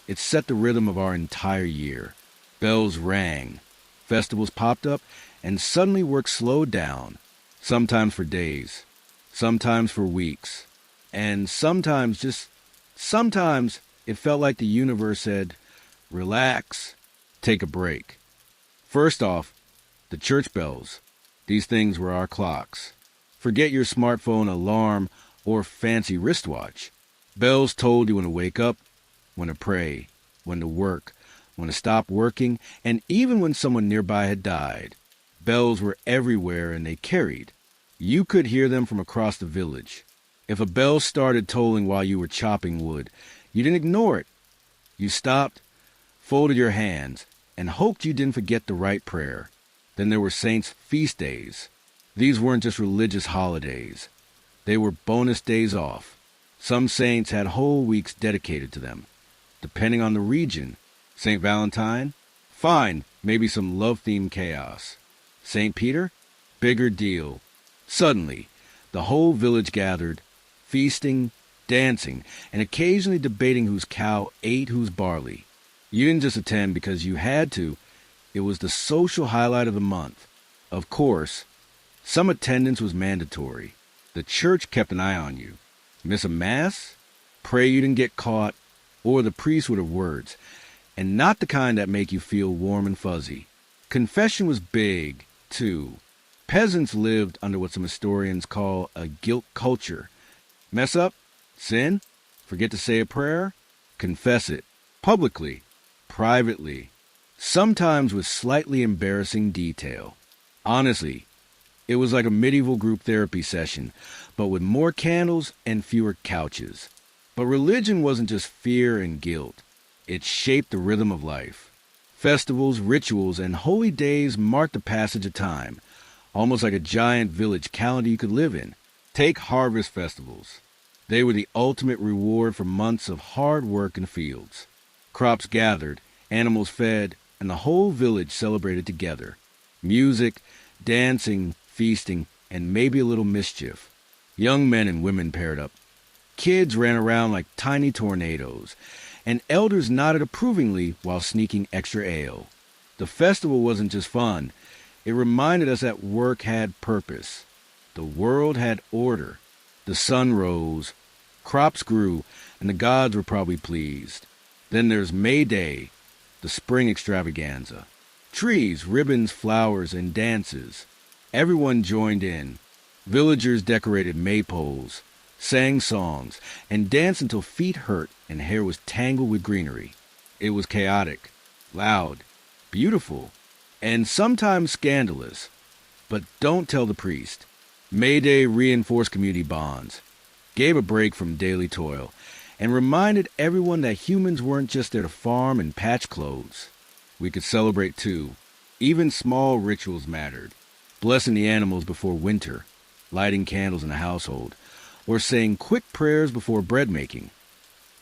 It set the rhythm of our entire year. Bells rang, festivals popped up, and suddenly work slowed down, sometimes for days, sometimes for weeks, and sometimes it felt like the universe said, relax, take a break. First off, the church bells. These things were our clocks. Forget your smartphone alarm or fancy wristwatch. Bells told you when to wake up, when to pray, when to work, when to stop working, and even when someone nearby had died. Bells were everywhere and they carried. You could hear them from across the village. If a bell started tolling while you were chopping wood, you didn't ignore it. You stopped, folded your hands, and hoped you didn't forget the right prayer. Then there were saints' feast days. These weren't just religious holidays. They were bonus days off. Some saints had whole weeks dedicated to them. Depending on the region, St. Valentine? Fine, maybe some love-themed chaos. St. Peter? Bigger deal. Suddenly, the whole village gathered, feasting, dancing, and occasionally debating whose cow ate whose barley. You didn't just attend because you had to. It was the social highlight of the month. Of course, some attendance was mandatory. The church kept an eye on you. Miss a mass? Pray you didn't get caught, or the priest would have words, and not the kind that make you feel warm and fuzzy. Confession was big, too. Peasants lived under what some historians call a guilt culture. Mess up? Sin? Forget to say a prayer? Confess it. Publicly. Privately. Sometimes with slightly embarrassing detail. Honestly, it was like a medieval group therapy session, but with more candles and fewer couches. But religion wasn't just fear and guilt. It shaped the rhythm of life. Festivals, rituals, and holy days marked the passage of time, almost like a giant village calendar you could live in. Take harvest festivals. They were the ultimate reward for months of hard work in the fields. Crops gathered, animals fed, and the whole village celebrated together. Music, dancing, feasting, and maybe a little mischief. Young men and women paired up. Kids ran around like tiny tornadoes, and elders nodded approvingly while sneaking extra ale. The festival wasn't just fun. It reminded us that work had purpose. The world had order. The sun rose, crops grew, and the gods were probably pleased. Then there's May Day, the spring extravaganza. Trees, ribbons, flowers, and dances. Everyone joined in. Villagers decorated maypoles, sang songs, and danced until feet hurt and hair was tangled with greenery. It was chaotic, loud, beautiful, and sometimes scandalous. But don't tell the priest. May Day reinforced community bonds, gave a break from daily toil, and reminded everyone that humans weren't just there to farm and patch clothes. We could celebrate too. Even small rituals mattered. Blessing the animals before winter, lighting candles in the household, or saying quick prayers before bread making.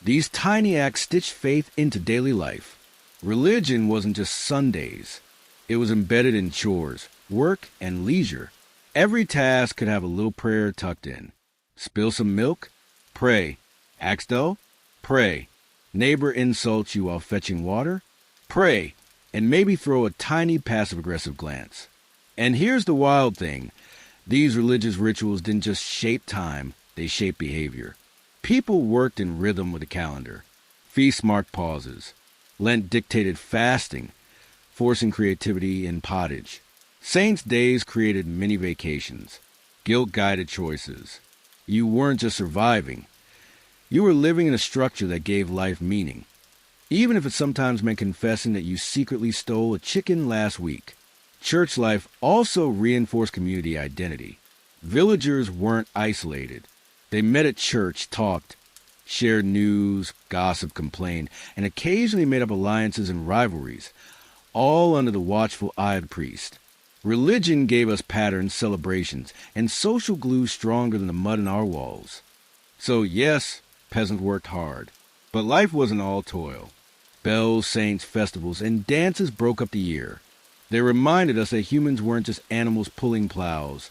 These tiny acts stitched faith into daily life. Religion wasn't just Sundays. It was embedded in chores, work, and leisure. Every task could have a little prayer tucked in. Spill some milk? Pray. Axe dough? Pray. Neighbor insults you while fetching water? Pray. And maybe throw a tiny passive-aggressive glance. And here's the wild thing. These religious rituals didn't just shape time, they shaped behavior. People worked in rhythm with the calendar. Feasts marked pauses. Lent dictated fasting, forcing creativity in pottage. Saints' days created mini vacations. Guilt-guided choices. You weren't just surviving. You were living in a structure that gave life meaning, even if it sometimes meant confessing that you secretly stole a chicken last week. Church life also reinforced community identity. Villagers weren't isolated. They met at church, talked, shared news, gossiped, complained, and occasionally made up alliances and rivalries, all under the watchful eye of the priest. Religion gave us patterns, celebrations, and social glue stronger than the mud in our walls. So yes, peasants worked hard, but life wasn't all toil. Bells, saints, festivals, and dances broke up the year. They reminded us that humans weren't just animals pulling plows.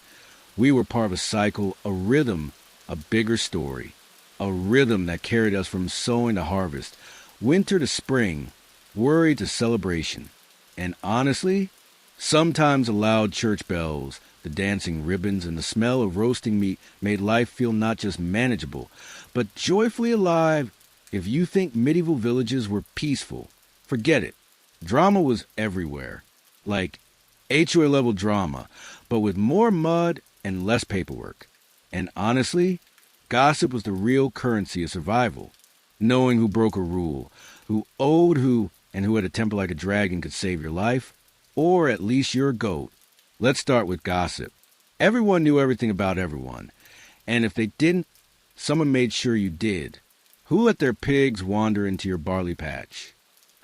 We were part of a cycle, a rhythm, a bigger story. A rhythm that carried us from sowing to harvest, winter to spring, worry to celebration. And honestly, sometimes the loud church bells, the dancing ribbons, and the smell of roasting meat made life feel not just manageable, but joyfully alive. If you think medieval villages were peaceful, forget it. Drama was everywhere. Like HOA-level drama, but with more mud and less paperwork. And honestly, gossip was the real currency of survival. Knowing who broke a rule, who owed who, and who had a temper like a dragon could save your life, or at least your goat. Let's start with gossip. Everyone knew everything about everyone, and if they didn't, someone made sure you did. Who let their pigs wander into your barley patch?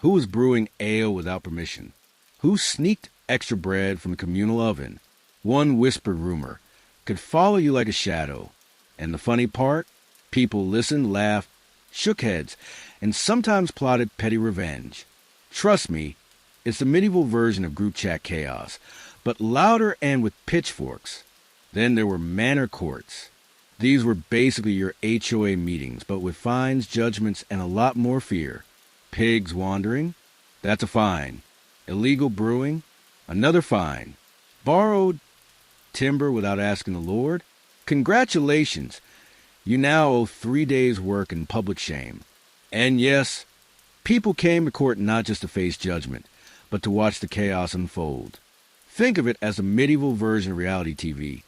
Who was brewing ale without permission? Who sneaked extra bread from the communal oven? One whispered rumor could follow you like a shadow. And the funny part? People listened, laughed, shook heads, and sometimes plotted petty revenge. Trust me, it's the medieval version of group chat chaos, but louder and with pitchforks. Then there were manor courts. These were basically your HOA meetings, but with fines, judgments, and a lot more fear. Pigs wandering? That's a fine. Illegal brewing? Another fine. Borrowed timber without asking the Lord? Congratulations! You now owe 3 days' work and public shame. And yes, people came to court not just to face judgment, but to watch the chaos unfold. Think of it as a medieval version of reality TV.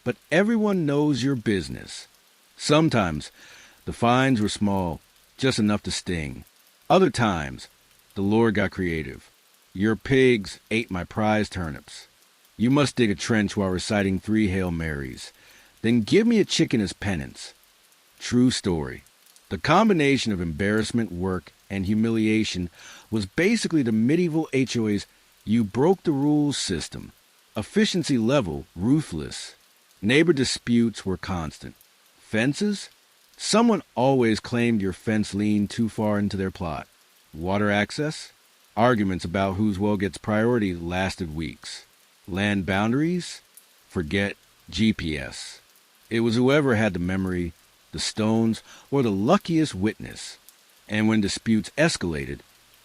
But everyone knows your business. Sometimes, the fines were small, just enough to sting. Other times, the Lord got creative. Your pigs ate my prized turnips. You must dig a trench while reciting 3 Hail Marys. Then give me a chicken as penance. True story. The combination of embarrassment, work, and humiliation was basically the medieval HOA's you broke the rules system. Efficiency level, ruthless. Neighbor disputes were constant. Fences? Someone always claimed your fence leaned too far into their plot. Water access? Arguments about whose well gets priority lasted weeks. Land boundaries? Forget GPS. It was whoever had the memory, the stones, or the luckiest witness. And when disputes escalated,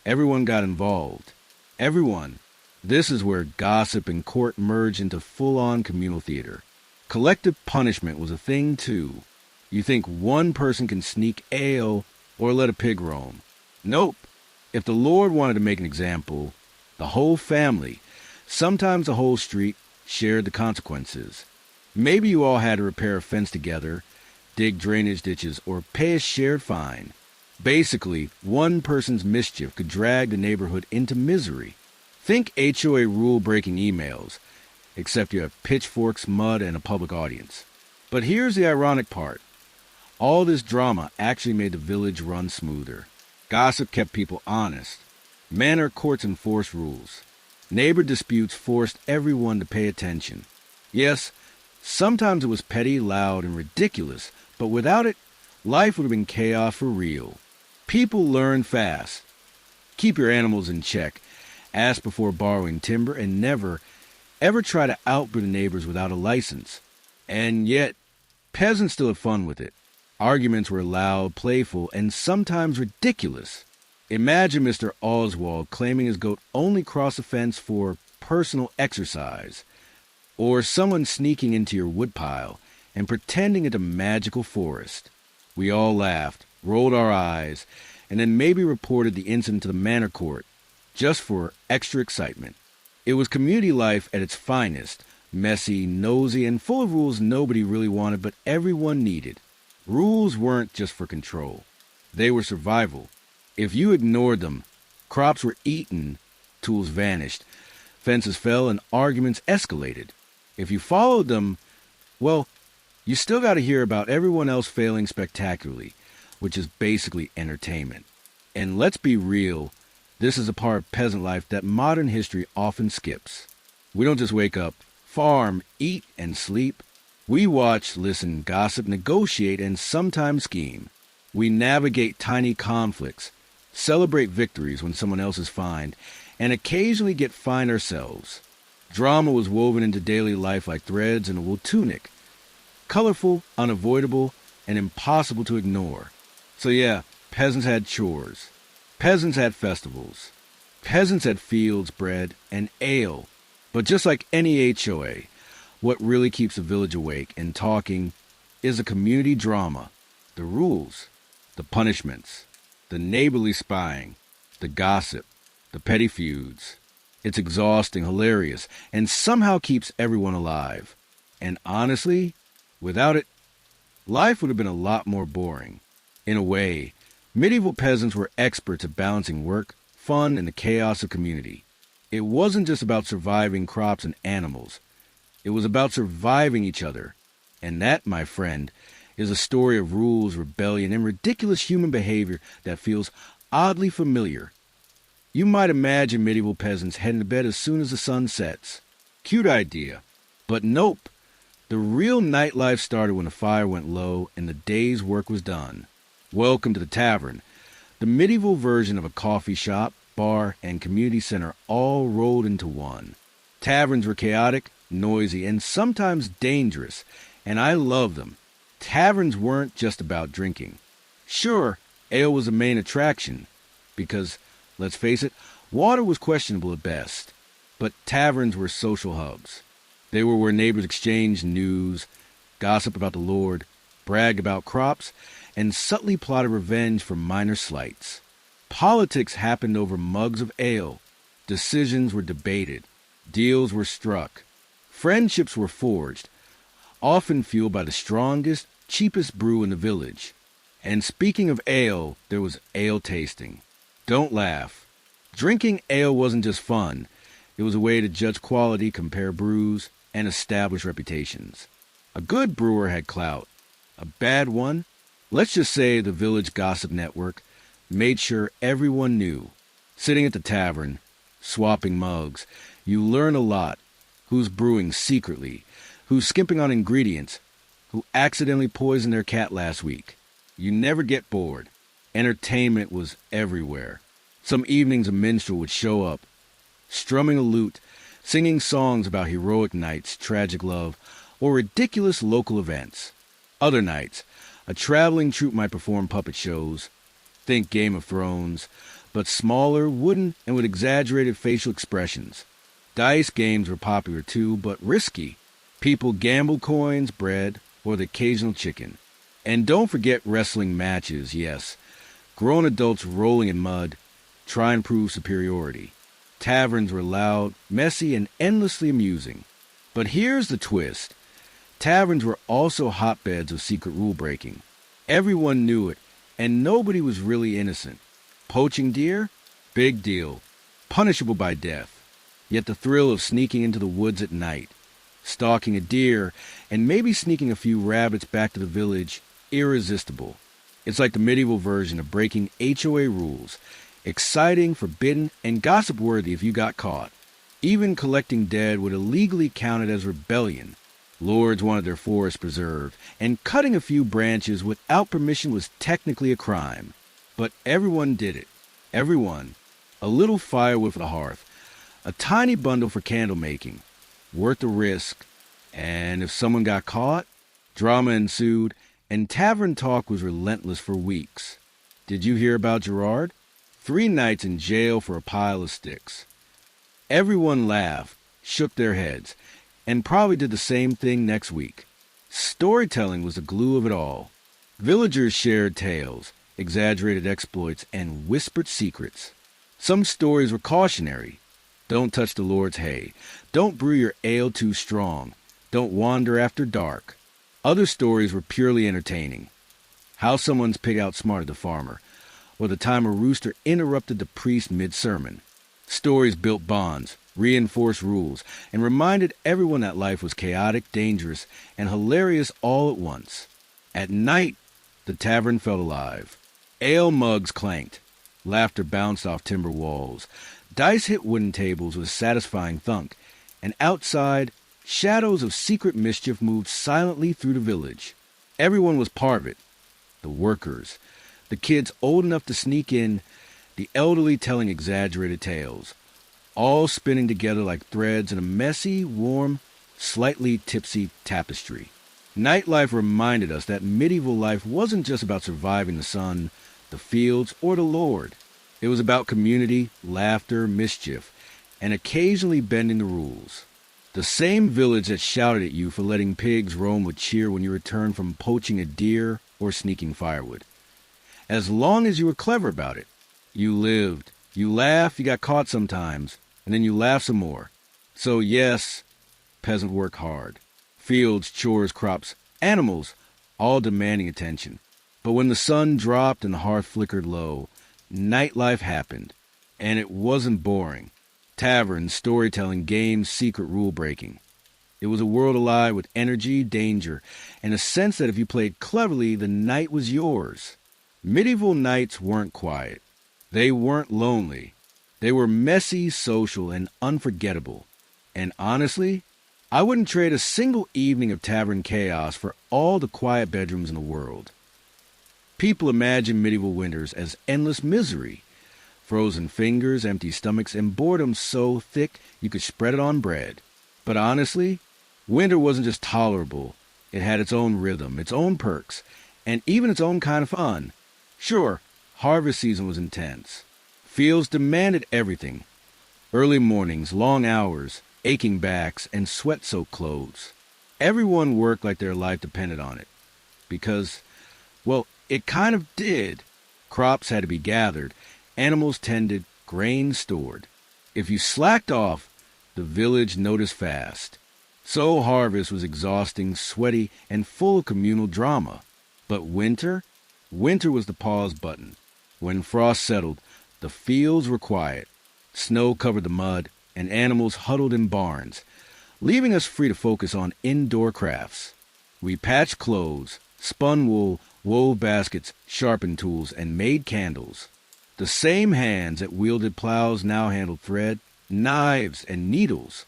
everyone got involved. Everyone. This is where gossip and court merged into full-on communal theater. Collective punishment was a thing, too. You think one person can sneak ale or let a pig roam. Nope. If the Lord wanted to make an example, the whole family, sometimes the whole street, shared the consequences. Maybe you all had to repair a fence together, dig drainage ditches, or pay a shared fine. Basically, one person's mischief could drag the neighborhood into misery. Think HOA rule-breaking emails, except you have pitchforks, mud, and a public audience. But here's the ironic part. All this drama actually made the village run smoother. Gossip kept people honest. Manor courts enforced rules. Neighbor disputes forced everyone to pay attention. Yes, sometimes it was petty, loud, and ridiculous, but without it, life would have been chaos for real. People learn fast. Keep your animals in check, ask before borrowing timber, and never, ever try to outbid the neighbors without a license. And yet, peasants still had fun with it. Arguments were loud, playful, and sometimes ridiculous. Imagine Mr. Oswald claiming his goat only crossed the fence for personal exercise, or someone sneaking into your woodpile and pretending it's a magical forest. We all laughed, rolled our eyes, and then maybe reported the incident to the manor court, just for extra excitement. It was community life at its finest, messy, nosy, and full of rules nobody really wanted but everyone needed. Rules weren't just for control. They were survival. If you ignored them, crops were eaten, tools vanished, fences fell, and arguments escalated. If you followed them, well, you still got to hear about everyone else failing spectacularly, which is basically entertainment. And let's be real, this is a part of peasant life that modern history often skips. We don't just wake up, farm, eat, and sleep. We watch, listen, gossip, negotiate, and sometimes scheme. We navigate tiny conflicts, celebrate victories when someone else is fined, and occasionally get fined ourselves. Drama was woven into daily life like threads in a wool tunic. Colorful, unavoidable, and impossible to ignore. So yeah, peasants had chores. Peasants had festivals. Peasants had fields, bread, and ale. But just like any HOA, what really keeps a village awake and talking is a community drama. The rules, the punishments, the neighborly spying, the gossip, the petty feuds. It's exhausting, hilarious, and somehow keeps everyone alive. And honestly, without it, life would have been a lot more boring. In a way, medieval peasants were experts at balancing work, fun, and the chaos of community. It wasn't just about surviving crops and animals. It was about surviving each other. And that, my friend, is a story of rules, rebellion, and ridiculous human behavior that feels oddly familiar. You might imagine medieval peasants heading to bed as soon as the sun sets. Cute idea. But nope. The real nightlife started when the fire went low and the day's work was done. Welcome to the tavern, the medieval version of a coffee shop, bar, and community center all rolled into one. Taverns were chaotic, noisy, and sometimes dangerous, and I love them. Taverns weren't just about drinking. Sure, ale was the main attraction, because, let's face it, water was questionable at best. But taverns were social hubs. They were where neighbors exchanged news, gossip about the Lord, brag about crops, and subtly plotted revenge for minor slights. Politics happened over mugs of ale. Decisions were debated. Deals were struck. Friendships were forged, often fueled by the strongest, cheapest brew in the village. And speaking of ale, there was ale tasting. Don't laugh. Drinking ale wasn't just fun. It was a way to judge quality, compare brews, and establish reputations. A good brewer had clout. A bad one, let's just say the village gossip network, made sure everyone knew. Sitting at the tavern, swapping mugs, you learn a lot. Who's brewing secretly, who's skimping on ingredients, who accidentally poisoned their cat last week. You never get bored. Entertainment was everywhere. Some evenings a minstrel would show up, strumming a lute, singing songs about heroic knights, tragic love, or ridiculous local events. Other nights, a traveling troupe might perform puppet shows. Think Game of Thrones, but smaller, wooden, and with exaggerated facial expressions. Dice games were popular too, but risky. People gambled coins, bread, or the occasional chicken. And don't forget wrestling matches, yes. Grown adults rolling in mud, try and prove superiority. Taverns were loud, messy, and endlessly amusing. But here's the twist. Taverns were also hotbeds of secret rule-breaking. Everyone knew it, and nobody was really innocent. Poaching deer? Big deal. Punishable by death. Yet the thrill of sneaking into the woods at night, stalking a deer, and maybe sneaking a few rabbits back to the village, irresistible. It's like the medieval version of breaking HOA rules. Exciting, forbidden, and gossip-worthy if you got caught. Even collecting dead would illegally counted as rebellion. Lords wanted their forests preserved, and cutting a few branches without permission was technically a crime. But everyone did it. Everyone. A little firewood for the hearth, A tiny bundle for candle making, worth the risk. And if someone got caught, drama ensued, and tavern talk was relentless for weeks. Did you hear about Gerard? 3 nights in jail for a pile of sticks. Everyone laughed, shook their heads, and probably did the same thing next week. Storytelling was the glue of it all. Villagers shared tales, exaggerated exploits, and whispered secrets. Some stories were cautionary. Don't touch the Lord's hay. Don't brew your ale too strong. Don't wander after dark. Other stories were purely entertaining. How someone's pig outsmarted the farmer, or the time a rooster interrupted the priest mid-sermon. Stories built bonds, reinforced rules, and reminded everyone that life was chaotic, dangerous, and hilarious all at once. At night, the tavern felt alive. Ale mugs clanked. Laughter bounced off timber walls. Dice hit wooden tables with a satisfying thunk, and outside, shadows of secret mischief moved silently through the village. Everyone was part of it. The workers, the kids old enough to sneak in, the elderly telling exaggerated tales, all spinning together like threads in a messy, warm, slightly tipsy tapestry. Nightlife reminded us that medieval life wasn't just about surviving the sun, the fields, or the Lord. It was about community, laughter, mischief, and occasionally bending the rules. The same village that shouted at you for letting pigs roam would cheer when you returned from poaching a deer or sneaking firewood. As long as you were clever about it, you lived. You laughed, you got caught sometimes, and then you laughed some more. So yes, peasant work hard. Fields, chores, crops, animals, all demanding attention. But when the sun dropped and the hearth flickered low, nightlife happened. And it wasn't boring. Taverns, storytelling, games, secret rule-breaking. It was a world alive with energy, danger, and a sense that if you played cleverly, the night was yours. Medieval nights weren't quiet. They weren't lonely. They were messy, social, and unforgettable. And honestly, I wouldn't trade a single evening of tavern chaos for all the quiet bedrooms in the world. People imagine medieval winters as endless misery. Frozen fingers, empty stomachs, and boredom so thick you could spread it on bread. But honestly, winter wasn't just tolerable. It had its own rhythm, its own perks, and even its own kind of fun. Sure, harvest season was intense. Fields demanded everything. Early mornings, long hours, aching backs, and sweat-soaked clothes. Everyone worked like their life depended on it. Because, well, it kind of did. Crops had to be gathered, animals tended, grain stored. If you slacked off, the village noticed fast. So harvest was exhausting, sweaty, and full of communal drama. But winter? Winter was the pause button. When frost settled, the fields were quiet. Snow covered the mud, and animals huddled in barns, leaving us free to focus on indoor crafts. We patched clothes, spun wool, wove baskets, sharpened tools, and made candles. The same hands that wielded plows now handled thread, knives, and needles.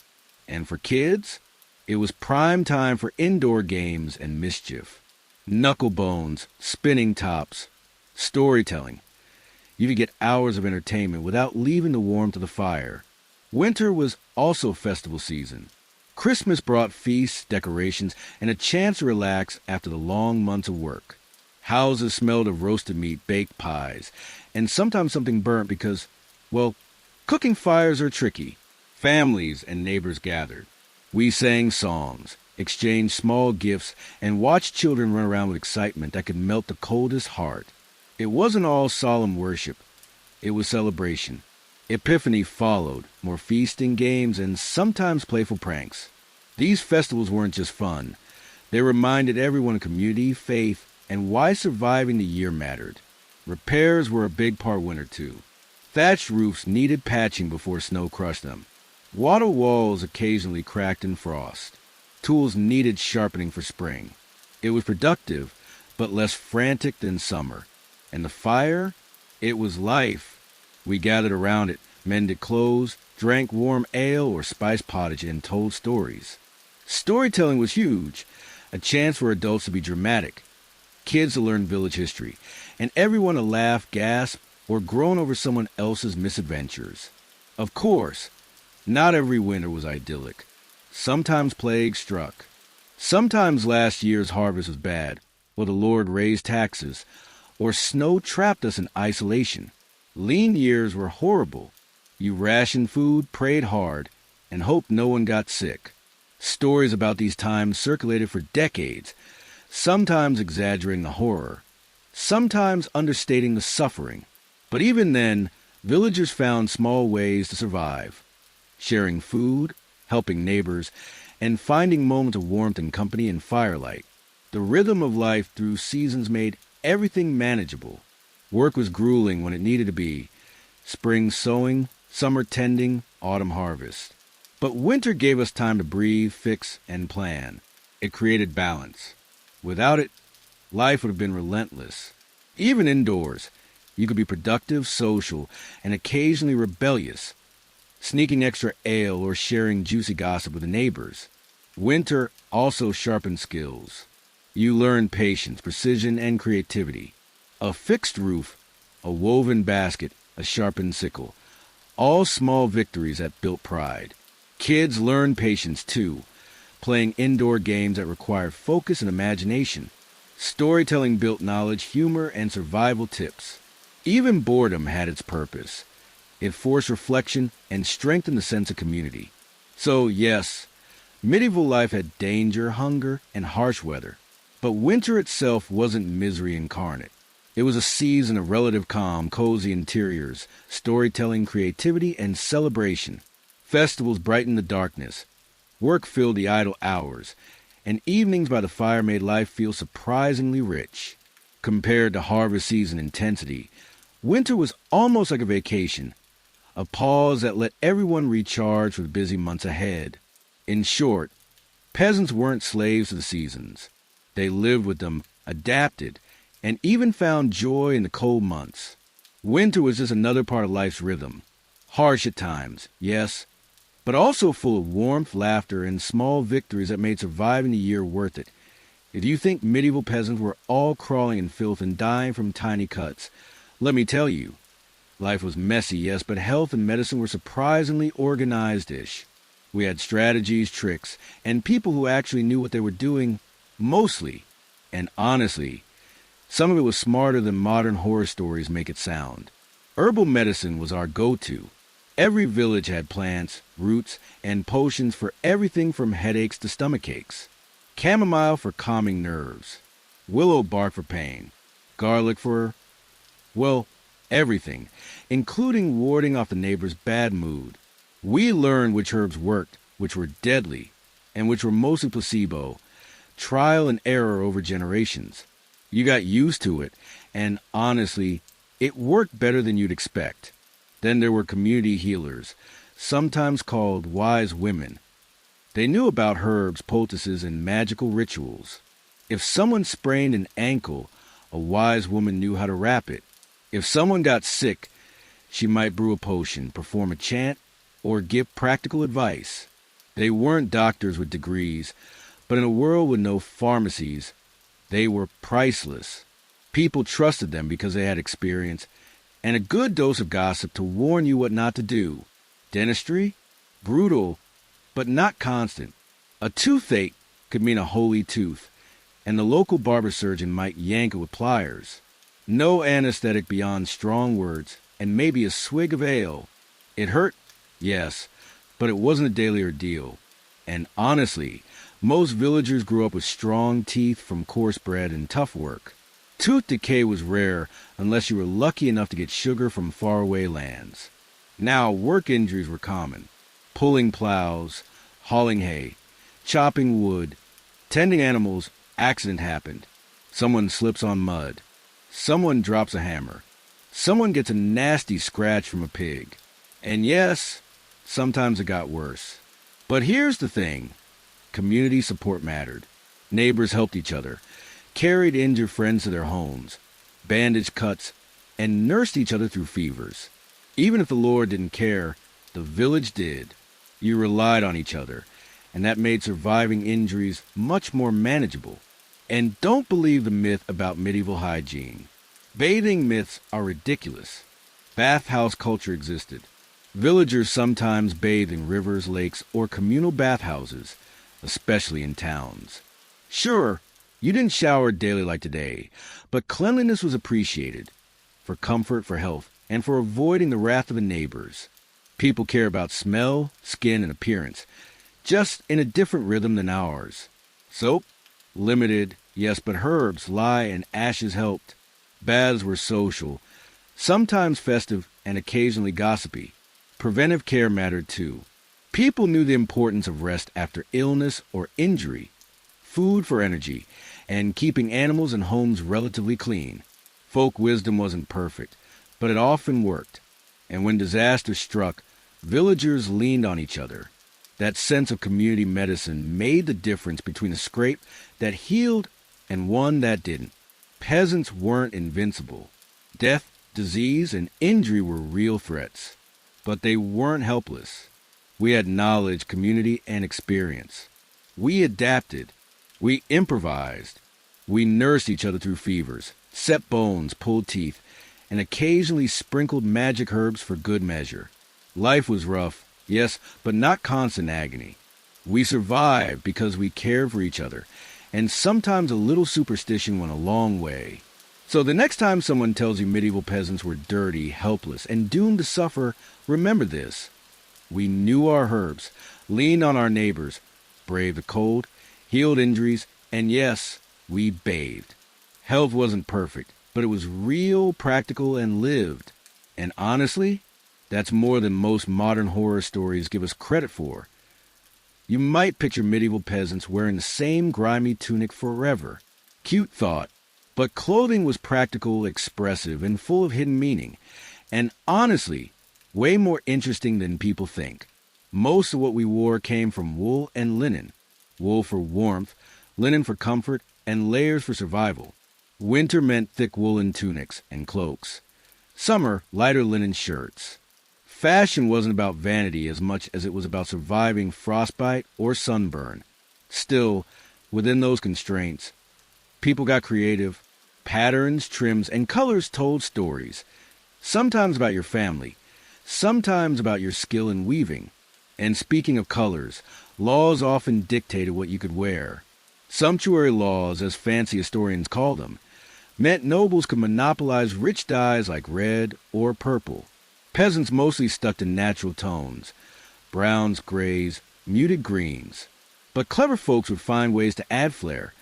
And for kids, it was prime time for indoor games and mischief. Knucklebones, spinning tops, storytelling. You could get hours of entertainment without leaving the warmth of the fire. Winter was also festival season. Christmas brought feasts, decorations, and a chance to relax after the long months of work. Houses smelled of roasted meat, baked pies, and sometimes something burnt because, well, cooking fires are tricky. Families and neighbors gathered. We sang songs, exchanged small gifts, and watched children run around with excitement that could melt the coldest heart. It wasn't all solemn worship. It was celebration. Epiphany followed, more feasting, games, and sometimes playful pranks. These festivals weren't just fun. They reminded everyone of community, faith, and why surviving the year mattered. Repairs were a big part winter, too. Thatched roofs needed patching before snow crushed them. Water walls occasionally cracked in frost. Tools needed sharpening for spring. It was productive, but less frantic than summer. And the fire? It was life. We gathered around it, mended clothes, drank warm ale or spiced pottage, and told stories. Storytelling was huge, a chance for adults to be dramatic, kids to learn village history, and everyone to laugh, gasp, or groan over someone else's misadventures. Of course, Not every winter was idyllic. Sometimes plague struck. Sometimes last year's harvest was bad, or the Lord raised taxes, or snow trapped us in isolation. Lean years were horrible. You rationed food, prayed hard, and hoped no one got sick. Stories about these times circulated for decades, sometimes exaggerating the horror, sometimes understating the suffering. But even then, villagers found small ways to survive, sharing food, helping neighbors, and finding moments of warmth and company in firelight. The rhythm of life through seasons made everything manageable. Work was grueling when it needed to be. Spring sowing, summer tending, autumn harvest. But winter gave us time to breathe, fix, and plan. It created balance. Without it, life would have been relentless. Even indoors, you could be productive, social, and occasionally rebellious, sneaking extra ale or sharing juicy gossip with the neighbors. Winter also sharpened skills. You learned patience, precision, and creativity. A fixed roof, a woven basket, a sharpened sickle. All small victories that built pride. Kids learned patience too, playing indoor games that required focus and imagination. Storytelling built knowledge, humor, and survival tips. Even boredom had its purpose. It forced reflection and strengthened the sense of community. So yes, medieval life had danger, hunger, and harsh weather. But winter itself wasn't misery incarnate. It was a season of relative calm, cozy interiors, storytelling, creativity, and celebration. Festivals brightened the darkness. Work filled the idle hours. And evenings by the fire made life feel surprisingly rich. Compared to harvest season intensity, winter was almost like a vacation, a pause that let everyone recharge for the busy months ahead. In short, peasants weren't slaves to the seasons. They lived with them, adapted, and even found joy in the cold months. Winter was just another part of life's rhythm. Harsh at times, yes, but also full of warmth, laughter, and small victories that made surviving the year worth it. If you think medieval peasants were all crawling in filth and dying from tiny cuts, let me tell you, life was messy, yes, but health and medicine were surprisingly organized-ish. We had strategies, tricks, and people who actually knew what they were doing, mostly. And honestly, some of it was smarter than modern horror stories make it sound. Herbal medicine was our go-to. Every village had plants, roots, and potions for everything from headaches to stomach aches. Chamomile for calming nerves. Willow bark for pain. Garlic for, well, everything, including warding off the neighbor's bad mood. We learned which herbs worked, which were deadly, and which were mostly placebo. Trial and error over generations. You got used to it, and honestly, it worked better than you'd expect. Then there were community healers, sometimes called wise women. They knew about herbs, poultices, and magical rituals. If someone sprained an ankle, a wise woman knew how to wrap it. If someone got sick, she might brew a potion, perform a chant, or give practical advice. They weren't doctors with degrees, but in a world with no pharmacies, they were priceless. People trusted them because they had experience and a good dose of gossip to warn you what not to do. Dentistry? Brutal, but not constant. A toothache could mean a holy tooth, and the local barber surgeon might yank it with pliers. No anesthetic beyond strong words and maybe a swig of ale. It hurt? Yes, but it wasn't a daily ordeal. And honestly, most villagers grew up with strong teeth from coarse bread and tough work. Tooth decay was rare unless you were lucky enough to get sugar from faraway lands. Now, work injuries were common. Pulling plows, hauling hay, chopping wood, tending animals, accident happened. Someone slips on mud. Someone drops a hammer. Someone gets a nasty scratch from a pig. And yes, sometimes it got worse. But here's the thing. Community support mattered. Neighbors helped each other, carried injured friends to their homes, bandaged cuts, and nursed each other through fevers. Even if the Lord didn't care, the village did. You relied on each other, and that made surviving injuries much more manageable. And don't believe the myth about medieval hygiene. Bathing myths are ridiculous. Bathhouse culture existed. Villagers sometimes bathed in rivers, lakes, or communal bathhouses, especially in towns. Sure, you didn't shower daily like today, but cleanliness was appreciated for comfort, for health, and for avoiding the wrath of the neighbors. People care about smell, skin, and appearance, just in a different rhythm than ours. Soap? Limited, yes, but herbs, lye, and ashes helped. Baths were social, sometimes festive, and occasionally gossipy. Preventive care mattered too. People knew the importance of rest after illness or injury, food for energy, and keeping animals and homes relatively clean. Folk wisdom wasn't perfect, but it often worked. And when disaster struck, villagers leaned on each other. That sense of community medicine made the difference between a scrape that healed and one that didn't. Peasants weren't invincible. Death, disease, and injury were real threats. But they weren't helpless. We had knowledge, community, and experience. We adapted. We improvised. We nursed each other through fevers, set bones, pulled teeth, and occasionally sprinkled magic herbs for good measure. Life was rough, yes, but not constant agony. We survived because we cared for each other, and sometimes a little superstition went a long way. So the next time someone tells you medieval peasants were dirty, helpless, and doomed to suffer, remember this. We knew our herbs, leaned on our neighbors, braved the cold, healed injuries, and yes, we bathed. Health wasn't perfect, but it was real, practical, and lived. And honestly, that's more than most modern horror stories give us credit for. You might picture medieval peasants wearing the same grimy tunic forever. Cute thought. But clothing was practical, expressive, and full of hidden meaning. And honestly, way more interesting than people think. Most of what we wore came from wool and linen. Wool for warmth, linen for comfort, and layers for survival. Winter meant thick woolen tunics and cloaks. Summer, lighter linen shirts. Fashion wasn't about vanity as much as it was about surviving frostbite or sunburn. Still, within those constraints, people got creative. Patterns, trims, and colors told stories. Sometimes about your family, sometimes about your skill in weaving. And speaking of colors, laws often dictated what you could wear. Sumptuary laws, as fancy historians call them, meant nobles could monopolize rich dyes like red or purple. Peasants mostly stuck to natural tones, browns, grays, muted greens. But clever folks would find ways to add flair,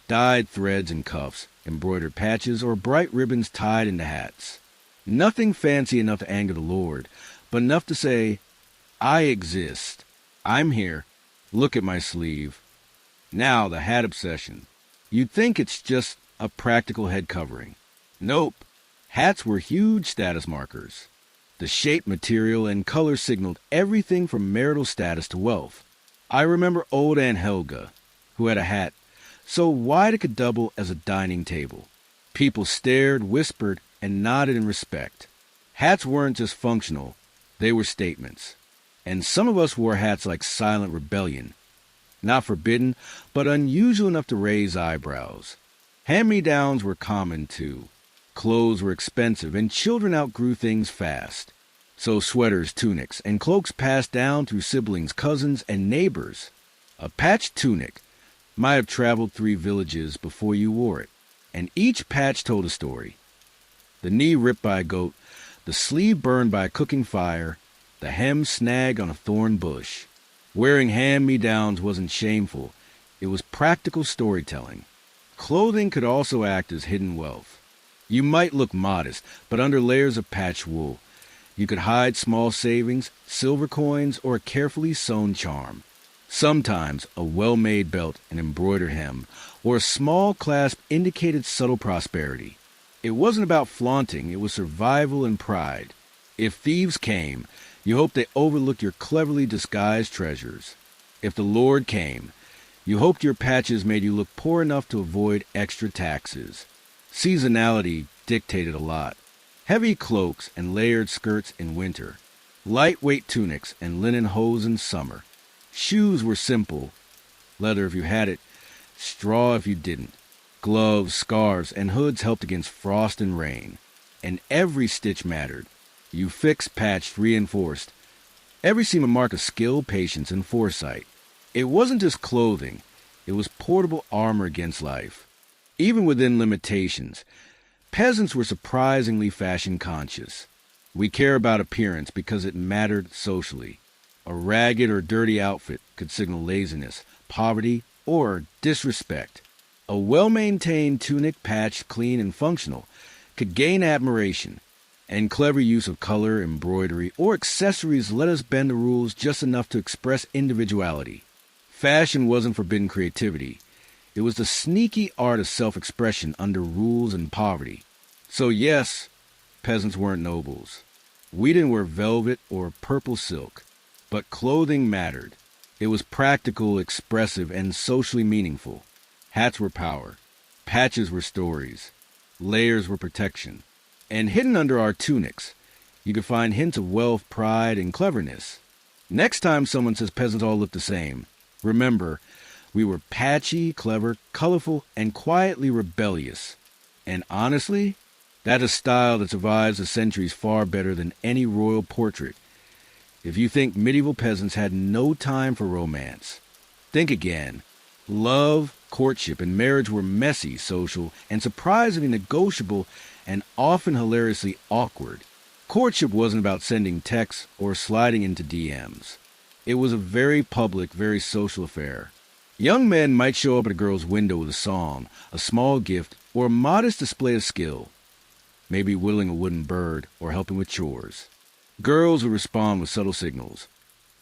dyed threads and cuffs, embroidered patches, or bright ribbons tied into hats. Nothing fancy enough to anger the Lord, but enough to say, I exist. I'm here. Look at my sleeve. Now the hat obsession. You'd think it's just a practical head covering. Nope. Hats were huge status markers. The shape, material, and color signaled everything from marital status to wealth. I remember old Aunt Helga, who had a hat so wide it could double as a dining table. People stared, whispered, and nodded in respect. Hats weren't just functional, they were statements. And some of us wore hats like silent rebellion. Not forbidden, but unusual enough to raise eyebrows. Hand-me-downs were common, too. Clothes were expensive, and children outgrew things fast. So sweaters, tunics, and cloaks passed down through siblings, cousins, and neighbors. A patched tunic might have traveled 3 villages before you wore it, and each patch told a story. The knee ripped by a goat, the sleeve burned by a cooking fire, the hem snagged on a thorn bush. Wearing hand-me-downs wasn't shameful, it was practical storytelling. Clothing could also act as hidden wealth. You might look modest, but under layers of patched wool, you could hide small savings, silver coins, or a carefully sewn charm. Sometimes a well-made belt, an embroidered hem, or a small clasp indicated subtle prosperity. It wasn't about flaunting, it was survival and pride. If thieves came, you hoped they overlooked your cleverly disguised treasures. If the Lord came, you hoped your patches made you look poor enough to avoid extra taxes. Seasonality dictated a lot. Heavy cloaks and layered skirts in winter. Lightweight tunics and linen hose in summer. Shoes were simple. Leather if you had it, straw if you didn't. Gloves, scarves, and hoods helped against frost and rain. And every stitch mattered. You fixed, patched, reinforced. Every seemed a mark of skill, patience, and foresight. It wasn't just clothing. It was portable armor against life. Even within limitations, peasants were surprisingly fashion conscious. We care about appearance because it mattered socially. A ragged or dirty outfit could signal laziness, poverty, or disrespect. A well-maintained tunic, patched, clean, and functional, could gain admiration, and clever use of color, embroidery, or accessories let us bend the rules just enough to express individuality. Fashion wasn't forbidden creativity. It was the sneaky art of self-expression under rules and poverty. So yes, peasants weren't nobles. We didn't wear velvet or purple silk, but clothing mattered. It was practical, expressive, and socially meaningful. Hats were power. Patches were stories. Layers were protection. And hidden under our tunics, you could find hints of wealth, pride, and cleverness. Next time someone says peasants all look the same, remember, we were patchy, clever, colorful, and quietly rebellious. And honestly, that is a style that survives the centuries far better than any royal portrait. If you think medieval peasants had no time for romance, think again. Love, courtship, and marriage were messy, social, and surprisingly negotiable, and often hilariously awkward. Courtship wasn't about sending texts or sliding into DMs. It was a very public, very social affair. Young men might show up at a girl's window with a song, a small gift, or a modest display of skill, maybe whittling a wooden bird or helping with chores. Girls would respond with subtle signals,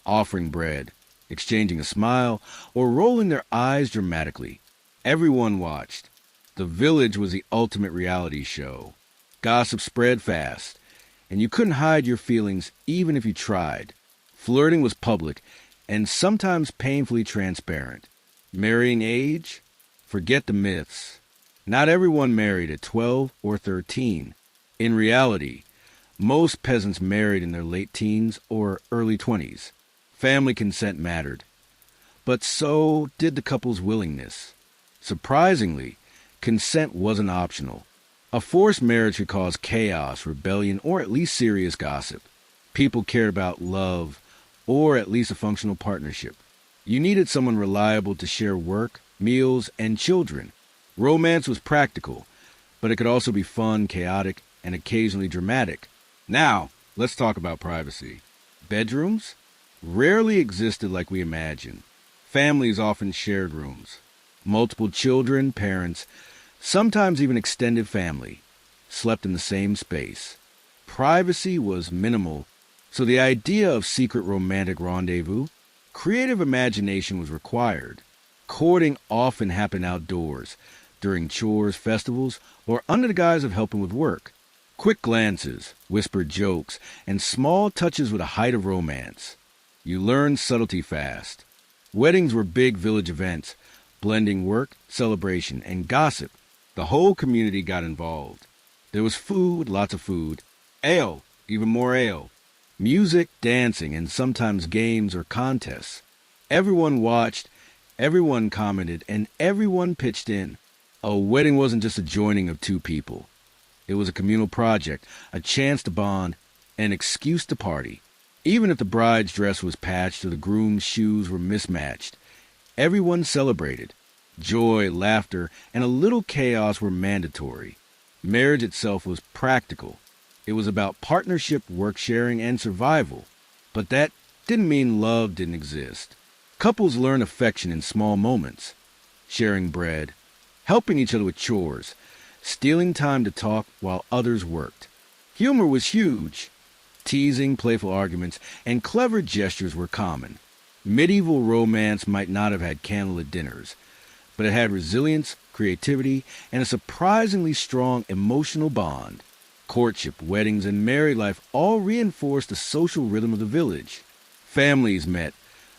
offering bread, exchanging a smile, or rolling their eyes dramatically. Everyone watched. The village was the ultimate reality show. Gossip spread fast, and you couldn't hide your feelings even if you tried. Flirting was public, and sometimes painfully transparent. Marrying age? Forget the myths. Not everyone married at 12 or 13. In reality, most peasants married in their late teens or early 20s. Family consent mattered. But so did the couple's willingness. Surprisingly, consent wasn't optional. A forced marriage could cause chaos, rebellion, or at least serious gossip. People cared about love, or at least a functional partnership. You needed someone reliable to share work, meals, and children. Romance was practical, but it could also be fun, chaotic, and occasionally dramatic. Now, let's talk about privacy. Bedrooms rarely existed like we imagine. Families often shared rooms. Multiple children, parents, sometimes even extended family, slept in the same space. Privacy was minimal, so the idea of secret romantic rendezvous, creative imagination was required. Courting often happened outdoors, during chores, festivals, or under the guise of helping with work. Quick glances, whispered jokes, and small touches were the height of romance. You learned subtlety fast. Weddings were big village events, blending work, celebration, and gossip. The whole community got involved. There was food, lots of food, ale, even more ale, music, dancing, and sometimes games or contests. Everyone watched, everyone commented, and everyone pitched in. A wedding wasn't just a joining of two people. It was a communal project, a chance to bond, an excuse to party. Even if the bride's dress was patched or the groom's shoes were mismatched, everyone celebrated. Joy, laughter, and a little chaos were mandatory. Marriage itself was practical. It was about partnership, work sharing, and survival. But that didn't mean love didn't exist. Couples learned affection in small moments. Sharing bread, helping each other with chores, stealing time to talk while others worked. Humor was huge. Teasing, playful arguments, and clever gestures were common. Medieval romance might not have had candlelit dinners, but it had resilience, creativity, and a surprisingly strong emotional bond. Courtship, weddings, and married life all reinforced the social rhythm of the village. Families met,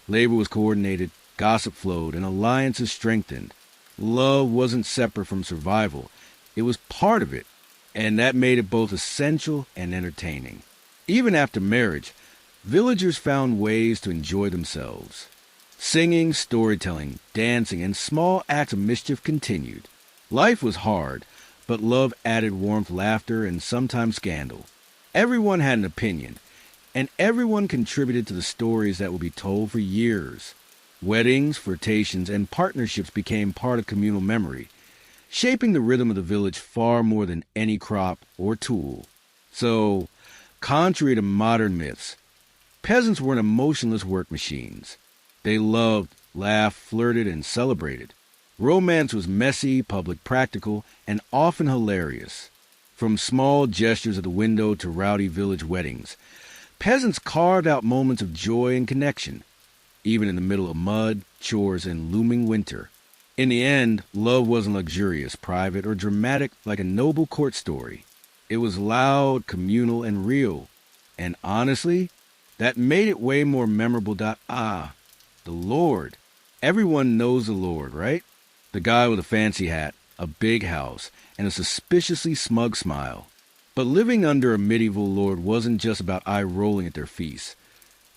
labor was coordinated, gossip flowed, and alliances strengthened. Love wasn't separate from survival. It was part of it, and that made it both essential and entertaining. Even after marriage, villagers found ways to enjoy themselves. Singing, storytelling, dancing, and small acts of mischief continued. Life was hard, but love added warmth, laughter, and sometimes scandal. Everyone had an opinion, And everyone contributed to the stories that would be told for years. Weddings, flirtations, and partnerships became part of communal memory, shaping the rhythm of the village far more than any crop or tool. So, contrary to modern myths, peasants weren't emotionless work machines. They loved, laughed, flirted, and celebrated. Romance was messy, public practical, and often hilarious. From small gestures at the window to rowdy village weddings, peasants carved out moments of joy and connection, even in the middle of mud, chores, and looming winter. In the end, love wasn't luxurious, private, or dramatic like a noble court story. It was loud, communal, and real. And honestly, that made it way more memorable. The Lord. Everyone knows the Lord, right? The guy with a fancy hat, a big house, and a suspiciously smug smile. But living under a medieval lord wasn't just about eye-rolling at their feasts.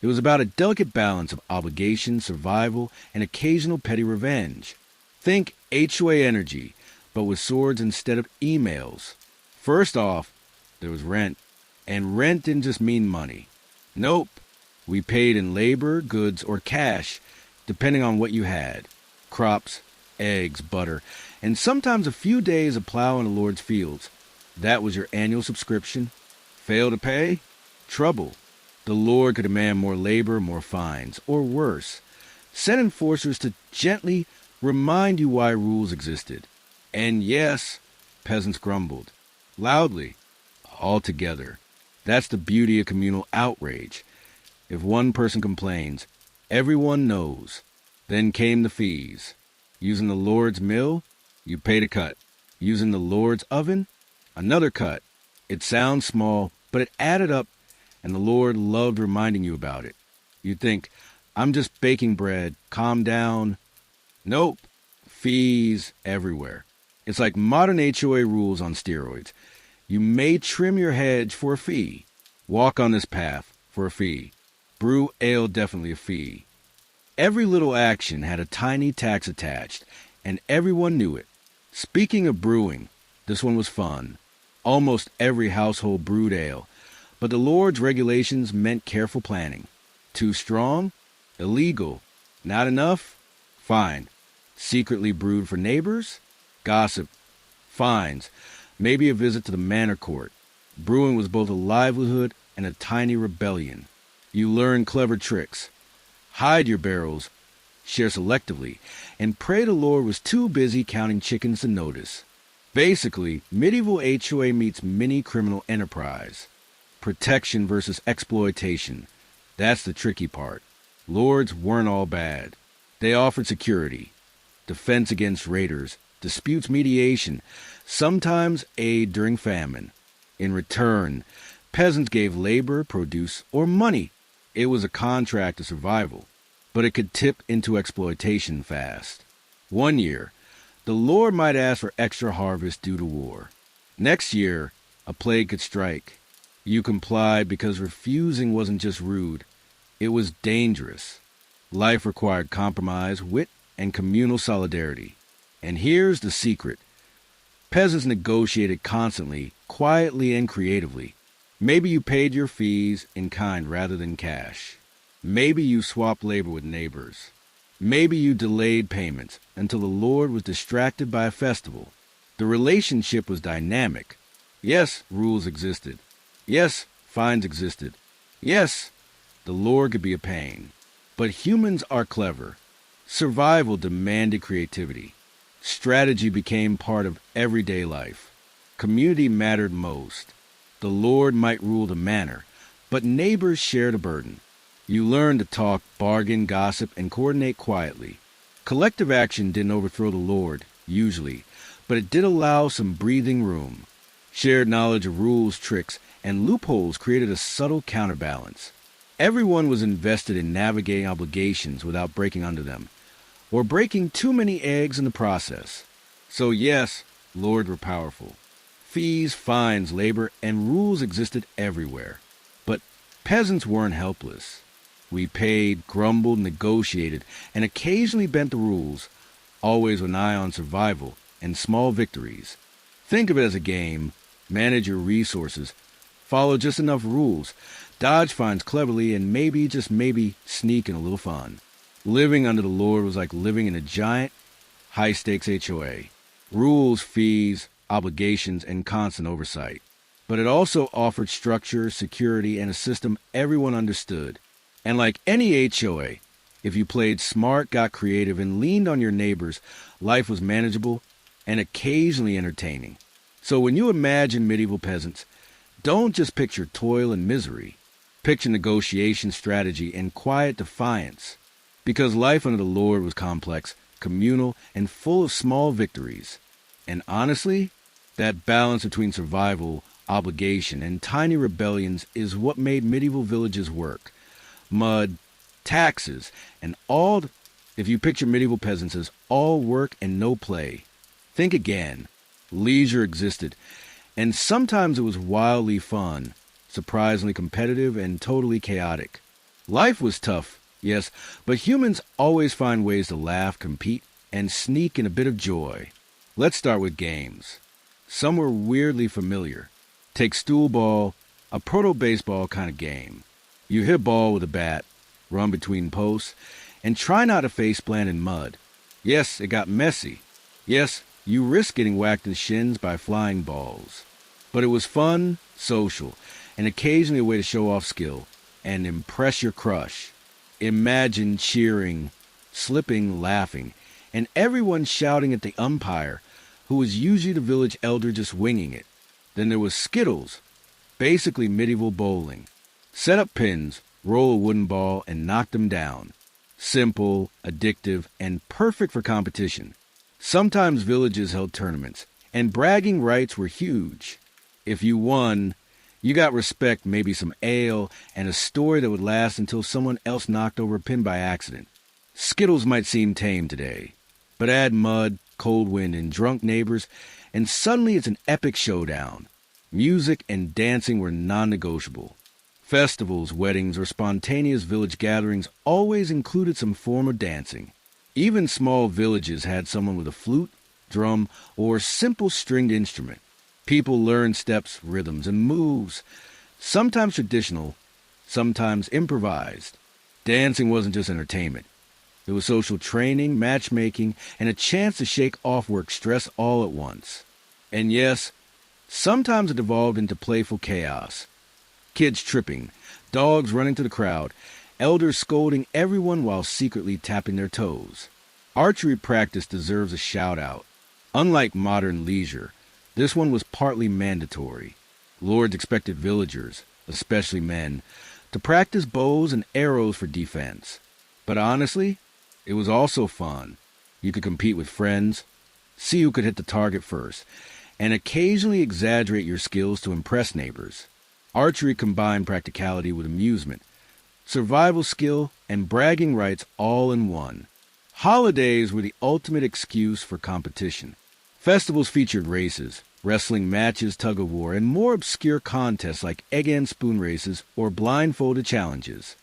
It was about a delicate balance of obligation, survival, and occasional petty revenge. Think HOA energy, but with swords instead of emails. First off, there was rent. And rent didn't just mean money. Nope. We paid in labor, goods, or cash, depending on what you had. Crops, eggs, butter, and sometimes a few days of plow in the Lord's fields. That was your annual subscription. Fail to pay? Trouble. The Lord could demand more labor, more fines, or worse, send enforcers to gently remind you why rules existed. And yes, peasants grumbled. Loudly. All together. That's the beauty of communal outrage. If one person complains, everyone knows. Then came the fees. Using the Lord's mill, you paid a cut. Using the Lord's oven, another cut. It sounds small, but it added up, and the Lord loved reminding you about it. You'd think, I'm just baking bread, calm down. Nope. Fees everywhere. It's like modern HOA rules on steroids. You may trim your hedge for a fee. Walk on this path for a fee. Brew ale, definitely a fee. Every little action had a tiny tax attached, and everyone knew it. Speaking of brewing, this one was fun. Almost every household brewed ale, but the Lord's regulations meant careful planning. Too strong? Illegal. Not enough? Fine. Secretly brewed for neighbors? Gossip. Fines. Maybe a visit to the manor court. Brewing was both a livelihood and a tiny rebellion. You learned clever tricks. Hide your barrels, share selectively, and pray the Lord was too busy counting chickens to notice. Basically, medieval HOA meets mini criminal enterprise. Protection versus exploitation. That's the tricky part. Lords weren't all bad. They offered security, defense against raiders, disputes mediation, sometimes aid during famine. In return, peasants gave labor, produce, or money. It was a contract of survival, but it could tip into exploitation fast. One year, the Lord might ask for extra harvest due to war. Next year, a plague could strike. You complied because refusing wasn't just rude, it was dangerous. Life required compromise, wit, and communal solidarity. And here's the secret. Peasants negotiated constantly, quietly and creatively. Maybe you paid your fees in kind rather than cash. Maybe you swapped labor with neighbors. Maybe you delayed payments until the Lord was distracted by a festival. The relationship was dynamic. Yes, rules existed. Yes, fines existed. Yes, the Lord could be a pain. But humans are clever. Survival demanded creativity. Strategy became part of everyday life. Community mattered most. The Lord might rule the manor, but neighbors shared a burden. You learned to talk, bargain, gossip, and coordinate quietly. Collective action didn't overthrow the Lord, usually, but it did allow some breathing room. Shared knowledge of rules, tricks, and loopholes created a subtle counterbalance. Everyone was invested in navigating obligations without breaking under them, or breaking too many eggs in the process. So yes, lords were powerful. Fees, fines, labor, and rules existed everywhere. But peasants weren't helpless. We paid, grumbled, negotiated, and occasionally bent the rules, always with an eye on survival and small victories. Think of it as a game. Manage your resources. Follow just enough rules dodge finds cleverly, and maybe, just maybe, sneak in a little fun. Living under the Lord was like living in a giant, high-stakes HOA. Rules, fees, obligations, and constant oversight. But it also offered structure, security, and a system everyone understood. And like any HOA, if you played smart, got creative, and leaned on your neighbors, life was manageable and occasionally entertaining. So when you imagine medieval peasants, don't just picture toil and misery. Picture negotiation, strategy, and quiet defiance. Because life under the Lord was complex, communal, and full of small victories. And honestly, that balance between survival, obligation, and tiny rebellions is what made medieval villages work. Mud, taxes, and all. If you picture medieval peasants as all work and no play, think again. Leisure existed, and sometimes it was wildly fun, surprisingly competitive, and totally chaotic. Life was tough, yes, but humans always find ways to laugh, compete, and sneak in a bit of joy. Let's start with games. Some were weirdly familiar. Take stool ball, a proto-baseball kind of game. You hit a ball with a bat, run between posts, and try not to face plant in mud. Yes, it got messy. Yes, you risked getting whacked in the shins by flying balls. But it was fun, social, and occasionally a way to show off skill and impress your crush. Imagine cheering, slipping, laughing, and everyone shouting at the umpire, who was usually the village elder just winging it. Then there was Skittles, basically medieval bowling. Set up pins, roll a wooden ball, and knock them down. Simple, addictive, and perfect for competition. Sometimes villages held tournaments, and bragging rights were huge. If you won, you got respect, maybe some ale, and a story that would last until someone else knocked over a pin by accident. Skittles might seem tame today, but add mud, cold wind, and drunk neighbors, and suddenly it's an epic showdown. Music and dancing were non-negotiable. Festivals, weddings, or spontaneous village gatherings always included some form of dancing. Even small villages had someone with a flute, drum, or simple stringed instrument. People learned steps, rhythms, and moves, sometimes traditional, sometimes improvised. Dancing wasn't just entertainment. It was social training, matchmaking, and a chance to shake off work stress all at once. And yes, sometimes it evolved into playful chaos. Kids tripping, dogs running to the crowd, elders scolding everyone while secretly tapping their toes. Archery practice deserves a shout-out. Unlike modern leisure, this one was partly mandatory. Lords expected villagers, especially men, to practice bows and arrows for defense. But honestly, it was also fun. You could compete with friends, see who could hit the target first, and occasionally exaggerate your skills to impress neighbors. Archery combined practicality with amusement, survival skill, and bragging rights all in one. Holidays were the ultimate excuse for competition. Festivals featured races, wrestling matches, tug-of-war, and more obscure contests like egg and spoon races or blindfolded challenges.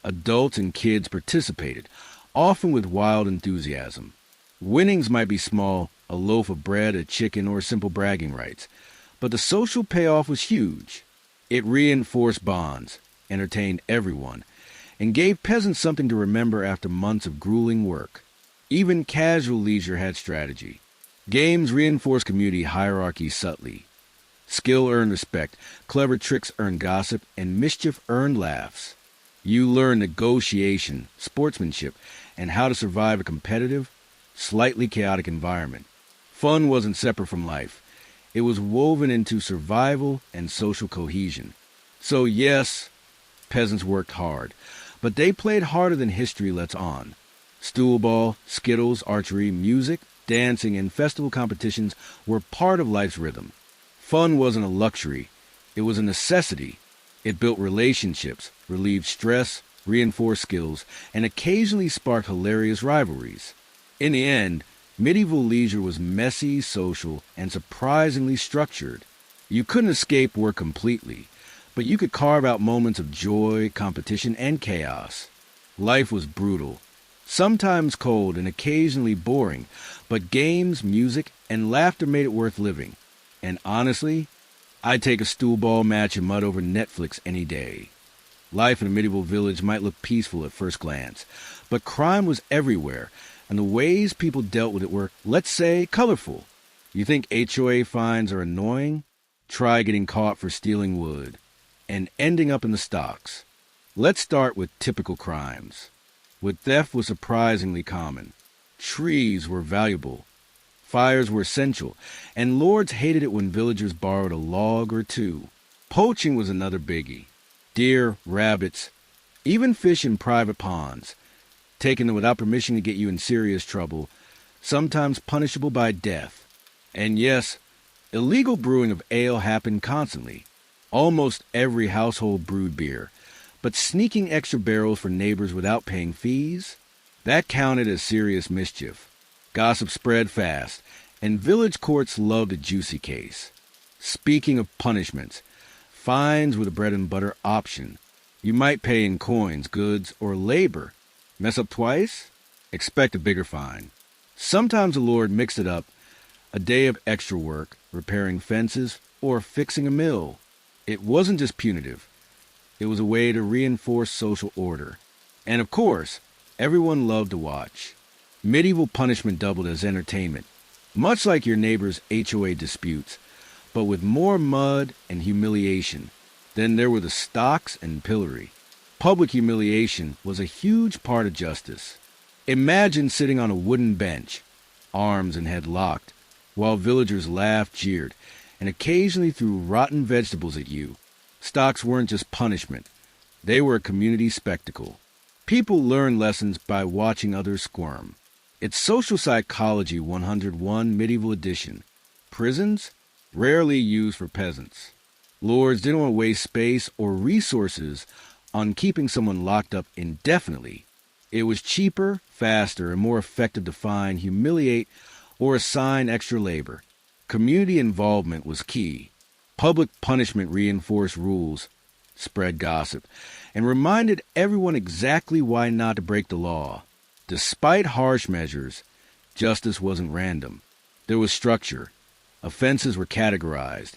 Adults and kids participated, often with wild enthusiasm. Winnings might be small, a loaf of bread, a chicken, or simple bragging rights, but the social payoff was huge. It reinforced bonds, entertained everyone, and gave peasants something to remember after months of grueling work. Even casual leisure had strategy. Games reinforced community hierarchy subtly. Skill earned respect, clever tricks earned gossip, and mischief earned laughs. You learned negotiation, sportsmanship, and how to survive a competitive, slightly chaotic environment. Fun wasn't separate from life. It was woven into survival and social cohesion. So yes, peasants worked hard, but they played harder than history lets on. Stool ball, skittles, archery, music, dancing, and festival competitions were part of life's rhythm. Fun wasn't a luxury. It was a necessity. It built relationships, relieved stress, reinforced skills, and occasionally sparked hilarious rivalries. In the end, medieval leisure was messy, social, and surprisingly structured. You couldn't escape work completely, but you could carve out moments of joy, competition, and chaos. Life was brutal, sometimes cold and occasionally boring, but games, music, and laughter made it worth living. And honestly, I'd take a stool ball match in mud over Netflix any day. Life in a medieval village might look peaceful at first glance, but crime was everywhere, and the ways people dealt with it were, let's say, colorful. You think HOA fines are annoying? Try getting caught for stealing wood and ending up in the stocks. Let's start with typical crimes. Wood theft was surprisingly common. Trees were valuable. Fires were essential, and lords hated it when villagers borrowed a log or two. Poaching was another biggie. Deer, rabbits, even fish in private ponds, taking them without permission to get you in serious trouble, sometimes punishable by death. And yes, illegal brewing of ale happened constantly. Almost every household brewed beer, but sneaking extra barrels for neighbors without paying fees, that counted as serious mischief. Gossip spread fast, and village courts loved a juicy case. Speaking of punishments, fines were the bread and butter option. You might pay in coins, goods, or labor. Mess up twice? Expect a bigger fine. Sometimes the lord mixed it up, a day of extra work, repairing fences, or fixing a mill. It wasn't just punitive. It was a way to reinforce social order. And of course, everyone loved to watch. Medieval punishment doubled as entertainment, much like your neighbor's HOA disputes, but with more mud and humiliation. Then there were the stocks and pillory. Public humiliation was a huge part of justice. Imagine sitting on a wooden bench, arms and head locked, while villagers laughed, jeered, and occasionally threw rotten vegetables at you. Stocks weren't just punishment. They were a community spectacle. People learned lessons by watching others squirm. It's Social Psychology 101 Medieval Edition. Prisons? Rarely used for peasants. Lords didn't want to waste space or resources on keeping someone locked up indefinitely. It was cheaper, faster, and more effective to fine, humiliate, or assign extra labor. Community involvement was key. Public punishment reinforced rules, spread gossip, and reminded everyone exactly why not to break the law. Despite harsh measures, justice wasn't random. There was structure. Offenses were categorized.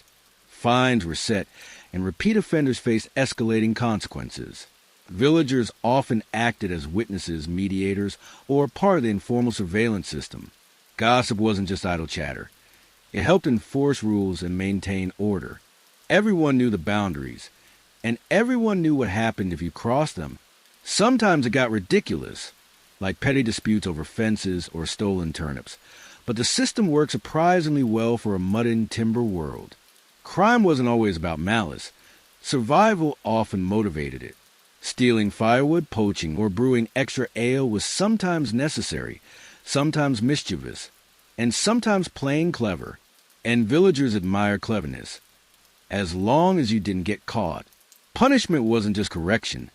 Fines were set, and repeat offenders faced escalating consequences. Villagers often acted as witnesses, mediators, or part of the informal surveillance system. Gossip wasn't just idle chatter. It helped enforce rules and maintain order. Everyone knew the boundaries, and everyone knew what happened if you crossed them. Sometimes it got ridiculous, like petty disputes over fences or stolen turnips. But the system worked surprisingly well for a mud and timber world. Crime wasn't always about malice. Survival often motivated it. Stealing firewood, poaching, or brewing extra ale was sometimes necessary, sometimes mischievous, and sometimes plain clever. And villagers admired cleverness, as long as you didn't get caught. Punishment wasn't just correction.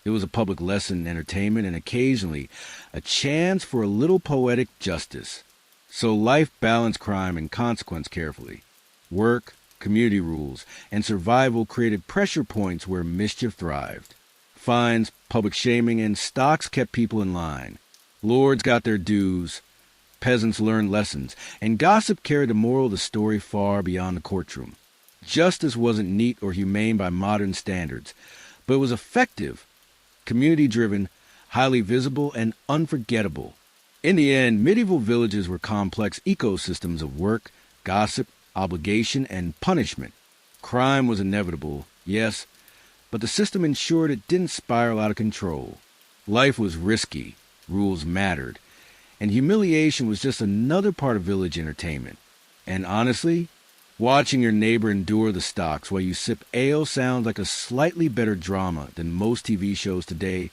It was a public lesson, entertainment, and occasionally a chance for a little poetic justice. So life balanced crime and consequence carefully. Work, community rules, and survival created pressure points where mischief thrived. Fines, public shaming, and stocks kept people in line. Lords got their dues, peasants learned lessons, and gossip carried the moral of the story far beyond the courtroom. Justice wasn't neat or humane by modern standards, but it was effective, community-driven, highly visible, and unforgettable. In the end, medieval villages were complex ecosystems of work, gossip, obligation, and punishment. Crime was inevitable, yes, but the system ensured it didn't spiral out of control. Life was risky, rules mattered, and humiliation was just another part of village entertainment. And honestly, watching your neighbor endure the stocks while you sip ale sounds like a slightly better drama than most TV shows today.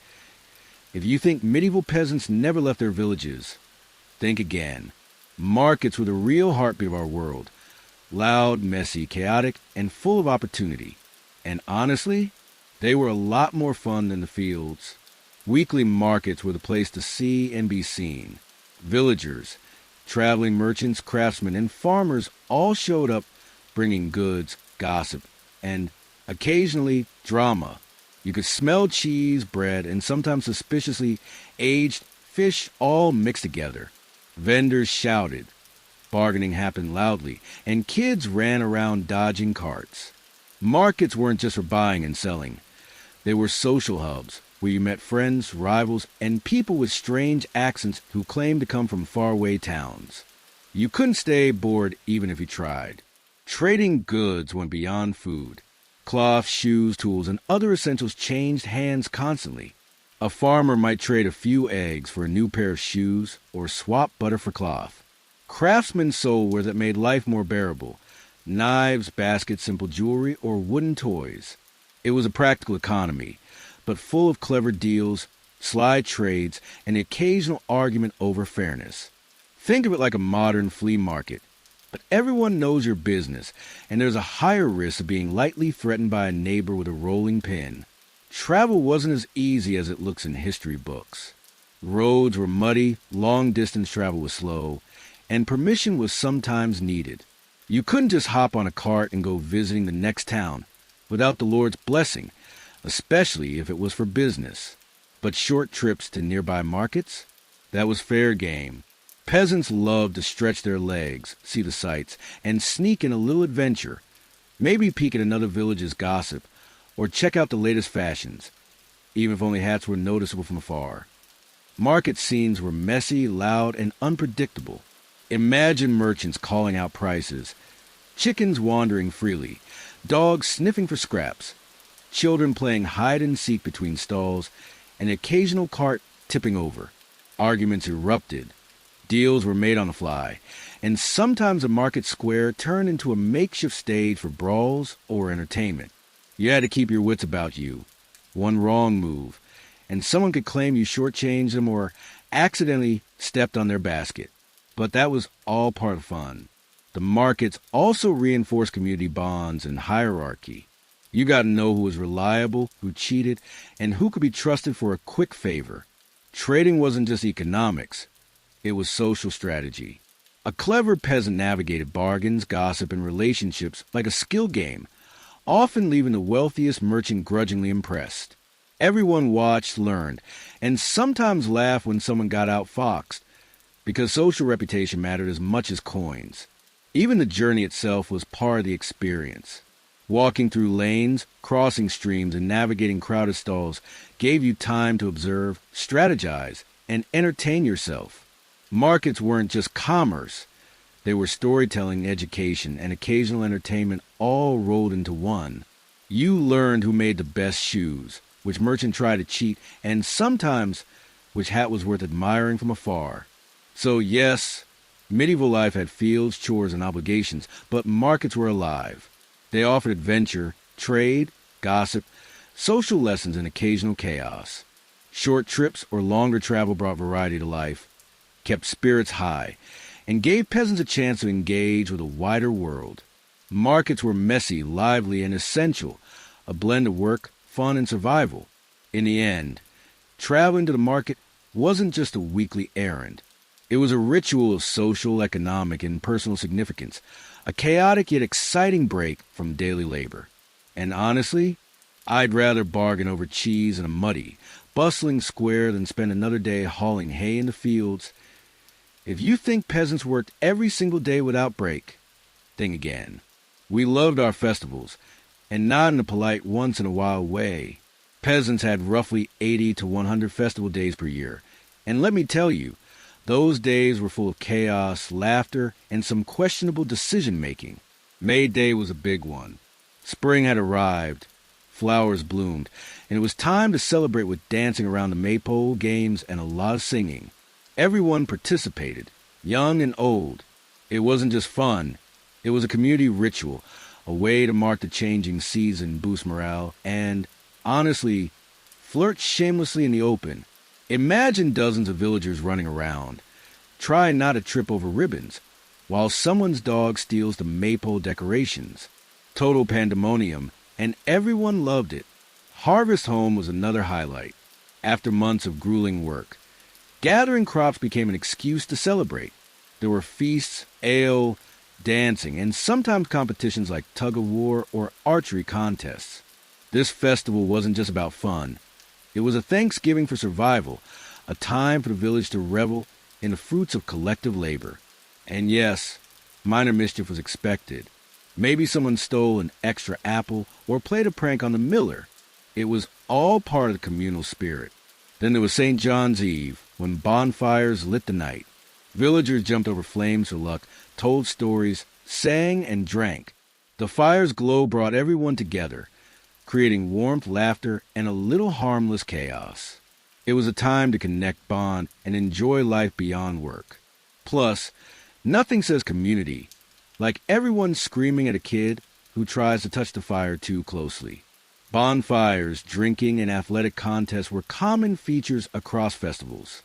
If you think medieval peasants never left their villages, think again. Markets were the real heartbeat of our world. Loud, messy, chaotic, and full of opportunity. And honestly, they were a lot more fun than the fields. Weekly markets were the place to see and be seen. Villagers, traveling merchants, craftsmen, and farmers all showed up bringing goods, gossip, and occasionally drama. You could smell cheese, bread, and sometimes suspiciously aged fish all mixed together. Vendors shouted. Bargaining happened loudly, and kids ran around dodging carts. Markets weren't just for buying and selling. They were social hubs where you met friends, rivals, and people with strange accents who claimed to come from faraway towns. You couldn't stay bored even if you tried. Trading goods went beyond food. Cloth, shoes, tools, and other essentials changed hands constantly. A farmer might trade a few eggs for a new pair of shoes or swap butter for cloth. Craftsmen sold where that made life more bearable. Knives, baskets, simple jewelry, or wooden toys. It was a practical economy, but full of clever deals, sly trades, and the occasional argument over fairness. Think of it like a modern flea market. But everyone knows your business, and there's a higher risk of being lightly threatened by a neighbor with a rolling pin. Travel wasn't as easy as it looks in history books. Roads were muddy, long-distance travel was slow, and permission was sometimes needed. You couldn't just hop on a cart and go visiting the next town without the Lord's blessing, especially if it was for business. But short trips to nearby markets? That was fair game. Peasants loved to stretch their legs, see the sights, and sneak in a little adventure. Maybe peek at another village's gossip, or check out the latest fashions, even if only hats were noticeable from afar. Market scenes were messy, loud, and unpredictable. Imagine merchants calling out prices, chickens wandering freely, dogs sniffing for scraps, children playing hide-and-seek between stalls, and the occasional cart tipping over. Arguments erupted. Deals were made on the fly, and sometimes a market square turned into a makeshift stage for brawls or entertainment. You had to keep your wits about you. One wrong move, and someone could claim you shortchanged them or accidentally stepped on their basket. But that was all part of fun. The markets also reinforced community bonds and hierarchy. You got to know who was reliable, who cheated, and who could be trusted for a quick favor. Trading wasn't just economics. It was social strategy. A clever peasant navigated bargains, gossip, and relationships like a skill game, often leaving the wealthiest merchant grudgingly impressed. Everyone watched, learned, and sometimes laughed when someone got outfoxed, because social reputation mattered as much as coins. Even the journey itself was part of the experience. Walking through lanes, crossing streams, and navigating crowded stalls gave you time to observe, strategize, and entertain yourself. Markets weren't just commerce. They were storytelling, education, and occasional entertainment all rolled into one. You learned who made the best shoes, which merchant tried to cheat, and sometimes which hat was worth admiring from afar. So yes, medieval life had fields, chores, and obligations, but markets were alive. They offered adventure, trade, gossip, social lessons, and occasional chaos. Short trips or longer travel brought variety to life, kept spirits high, and gave peasants a chance to engage with a wider world. Markets were messy, lively, and essential, a blend of work, fun, and survival. In the end, traveling to the market wasn't just a weekly errand. It was a ritual of social, economic, and personal significance, a chaotic yet exciting break from daily labor. And honestly, I'd rather bargain over cheese in a muddy, bustling square than spend another day hauling hay in the fields. If you think peasants worked every single day without break, think again. We loved our festivals, and not in a polite once-in-a-while way. Peasants had roughly 80 to 100 festival days per year, and let me tell you, those days were full of chaos, laughter, and some questionable decision-making. May Day was a big one. Spring had arrived, flowers bloomed, and it was time to celebrate with dancing around the maypole, games, and a lot of singing. Everyone participated, young and old. It wasn't just fun. It was a community ritual, a way to mark the changing season, boost morale, and, honestly, flirt shamelessly in the open. Imagine dozens of villagers running around, trying not to trip over ribbons, while someone's dog steals the maypole decorations. Total pandemonium, and everyone loved it. Harvest home was another highlight. After months of grueling work, gathering crops became an excuse to celebrate. There were feasts, ale, dancing, and sometimes competitions like tug-of-war or archery contests. This festival wasn't just about fun. It was a thanksgiving for survival, a time for the village to revel in the fruits of collective labor. And yes, minor mischief was expected. Maybe someone stole an extra apple or played a prank on the miller. It was all part of the communal spirit. Then there was St. John's Eve, when bonfires lit the night. Villagers jumped over flames for luck, told stories, sang, and drank. The fire's glow brought everyone together, creating warmth, laughter, and a little harmless chaos. It was a time to connect, bond, and enjoy life beyond work. Plus, nothing says community like everyone screaming at a kid who tries to touch the fire too closely. Bonfires, drinking, and athletic contests were common features across festivals.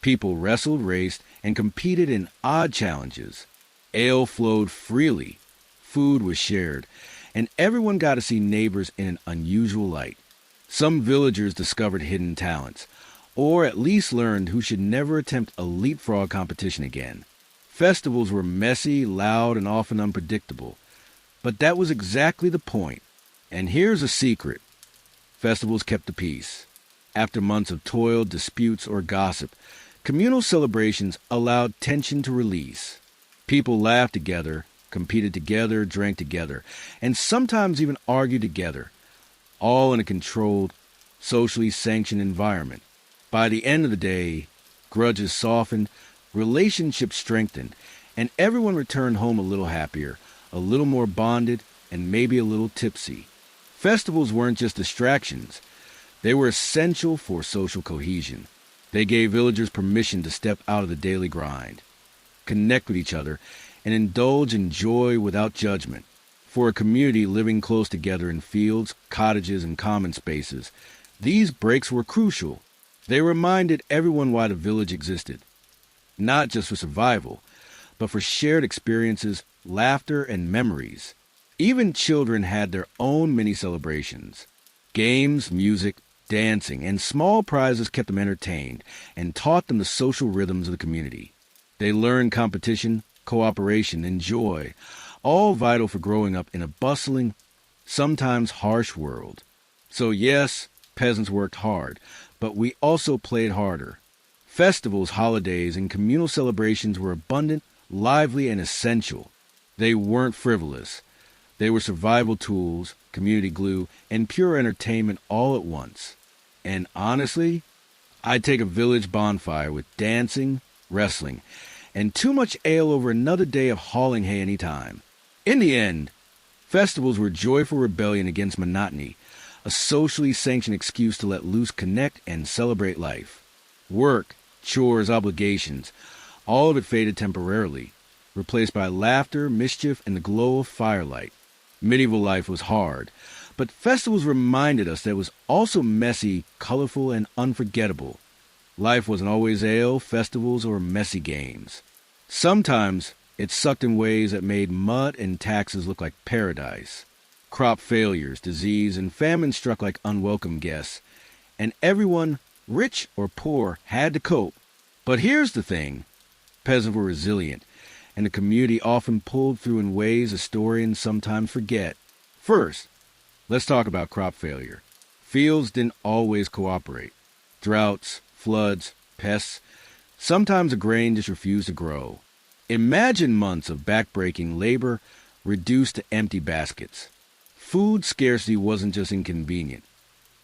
People wrestled, raced, and competed in odd challenges. Ale flowed freely. Food was shared, and everyone got to see neighbors in an unusual light. Some villagers discovered hidden talents, or at least learned who should never attempt a leapfrog competition again. Festivals were messy, loud, and often unpredictable. But that was exactly the point. And here's a secret. Festivals kept the peace. After months of toil, disputes, or gossip, communal celebrations allowed tension to release. People laughed together, competed together, drank together, and sometimes even argued together, all in a controlled, socially sanctioned environment. By the end of the day, grudges softened, relationships strengthened, and everyone returned home a little happier, a little more bonded, and maybe a little tipsy. Festivals weren't just distractions. They were essential for social cohesion. They gave villagers permission to step out of the daily grind, connect with each other, and indulge in joy without judgment. For a community living close together in fields, cottages, and common spaces, these breaks were crucial. They reminded everyone why the village existed, not just for survival, but for shared experiences, laughter, and memories. Even children had their own mini-celebrations. Games, music, dancing, and small prizes kept them entertained and taught them the social rhythms of the community. They learned competition, cooperation, and joy, all vital for growing up in a bustling, sometimes harsh world. So yes, peasants worked hard, but we also played harder. Festivals, holidays, and communal celebrations were abundant, lively, and essential. They weren't frivolous. They were survival tools, community glue, and pure entertainment all at once. And honestly, I'd take a village bonfire with dancing, wrestling, and too much ale over another day of hauling hay any time. In the end, festivals were joyful rebellion against monotony, a socially sanctioned excuse to let loose, connect, and celebrate life. Work, chores, obligations, all of it faded temporarily, replaced by laughter, mischief, and the glow of firelight. Medieval life was hard, but festivals reminded us that it was also messy, colorful, and unforgettable. Life wasn't always ale, festivals, or messy games. Sometimes it sucked in ways that made mud and taxes look like paradise. Crop failures, disease, and famine struck like unwelcome guests, and everyone, rich or poor, had to cope. But here's the thing. Peasants were resilient, and the community often pulled through in ways historians sometimes forget. First, let's talk about crop failure. Fields didn't always cooperate. Droughts, floods, pests. Sometimes the grain just refused to grow. Imagine months of backbreaking labor reduced to empty baskets. Food scarcity wasn't just inconvenient.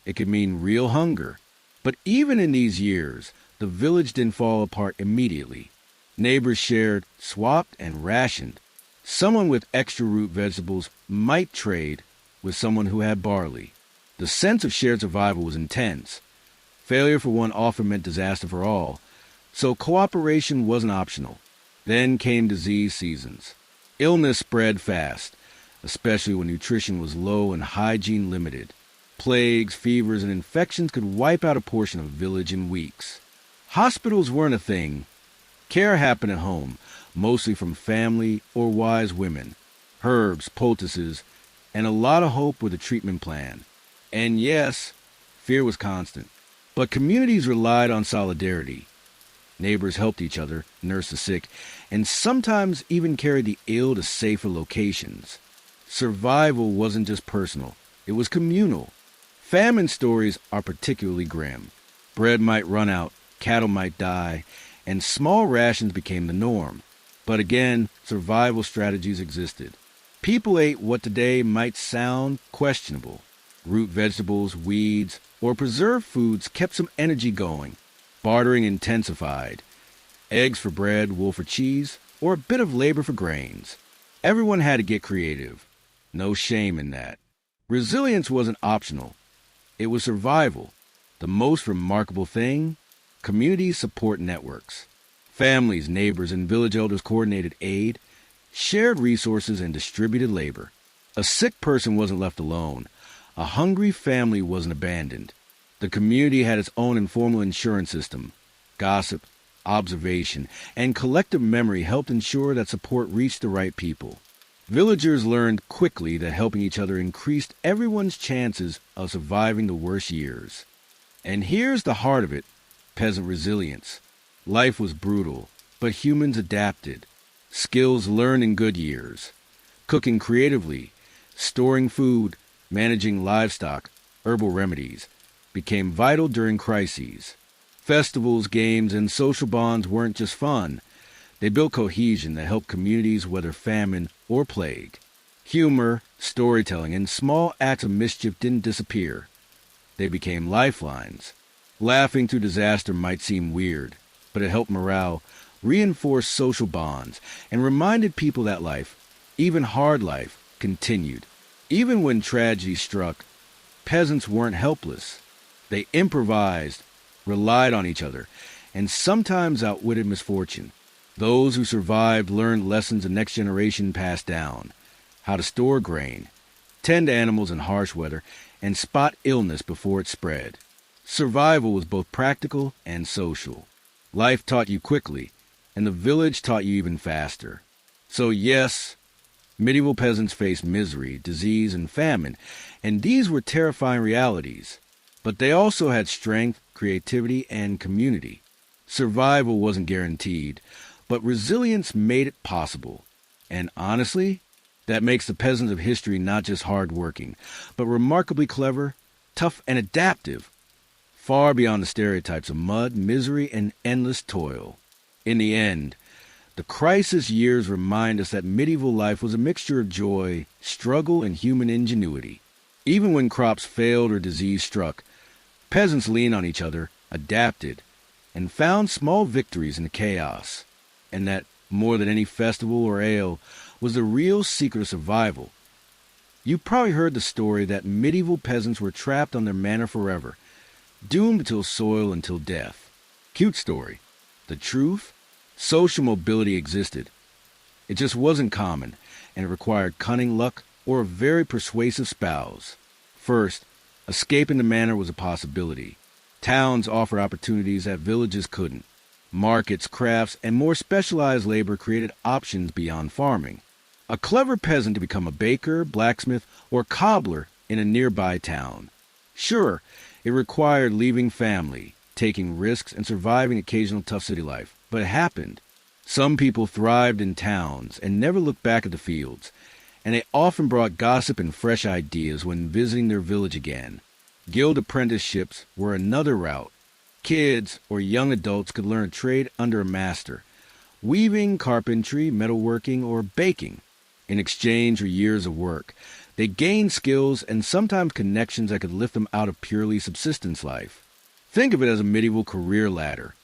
It could mean real hunger. But even in these years, the village didn't fall apart immediately. Neighbors shared, swapped, and rationed. Someone with extra root vegetables might trade with someone who had barley. The sense of shared survival was intense. Failure for one often meant disaster for all, so cooperation wasn't optional. Then came disease seasons. Illness spread fast, especially when nutrition was low and hygiene limited. Plagues, fevers, and infections could wipe out a portion of a village in weeks. Hospitals weren't a thing. Care happened at home, mostly from family or wise women. Herbs, poultices, and a lot of hope with a treatment plan. And yes, fear was constant. But communities relied on solidarity. Neighbors helped each other, nursed the sick, and sometimes even carried the ill to safer locations. Survival wasn't just personal, it was communal. Famine stories are particularly grim. Bread might run out, cattle might die, and small rations became the norm. But again, survival strategies existed. People ate what today might sound questionable. Root vegetables, weeds, or preserved foods kept some energy going. Bartering intensified. Eggs for bread, wool for cheese, or a bit of labor for grains. Everyone had to get creative. No shame in that. Resilience wasn't optional. It was survival. The most remarkable thing? Community support networks. Families, neighbors, and village elders coordinated aid, shared resources, and distributed labor. A sick person wasn't left alone. A hungry family wasn't abandoned. The community had its own informal insurance system. Gossip, observation, and collective memory helped ensure that support reached the right people. Villagers learned quickly that helping each other increased everyone's chances of surviving the worst years. And here's the heart of it, peasant resilience. Life was brutal, but humans adapted. Skills learned in good years. Cooking creatively, storing food, managing livestock, herbal remedies, became vital during crises. Festivals, games, and social bonds weren't just fun. They built cohesion that helped communities weather famine or plague. Humor, storytelling, and small acts of mischief didn't disappear. They became lifelines. Laughing through disaster might seem weird, but it helped morale, reinforced social bonds, and reminded people that life, even hard life, continued. Even when tragedy struck, peasants weren't helpless. They improvised, relied on each other, and sometimes outwitted misfortune. Those who survived learned lessons the next generation passed down: how to store grain, tend animals in harsh weather, and spot illness before it spread. Survival was both practical and social. Life taught you quickly, and the village taught you even faster. So yes, medieval peasants faced misery, disease, and famine, and these were terrifying realities. But they also had strength, creativity, and community. Survival wasn't guaranteed, but resilience made it possible. And honestly, that makes the peasants of history not just hard-working, but remarkably clever, tough, and adaptive, far beyond the stereotypes of mud, misery, and endless toil. In the end, the crisis years remind us that medieval life was a mixture of joy, struggle, and human ingenuity. Even when crops failed or disease struck, peasants leaned on each other, adapted, and found small victories in the chaos. And that, more than any festival or ale, was the real secret of survival. You've probably heard the story that medieval peasants were trapped on their manor forever, doomed to till soil until death. Cute story. The truth? Social mobility existed. It just wasn't common, and it required cunning luck or a very persuasive spouse. First, escaping the manor was a possibility. Towns offered opportunities that villages couldn't. Markets, crafts, and more specialized labor created options beyond farming. A clever peasant could become a baker, blacksmith, or cobbler in a nearby town. Sure, it required leaving family, taking risks, and surviving occasional tough city life, but it happened. Some people thrived in towns and never looked back at the fields, and they often brought gossip and fresh ideas when visiting their village again. Guild apprenticeships were another route. Kids or young adults could learn a trade under a master: weaving, carpentry, metalworking, or baking. In exchange for years of work, they gained skills and sometimes connections that could lift them out of purely subsistence life. Think of it as a medieval career ladder.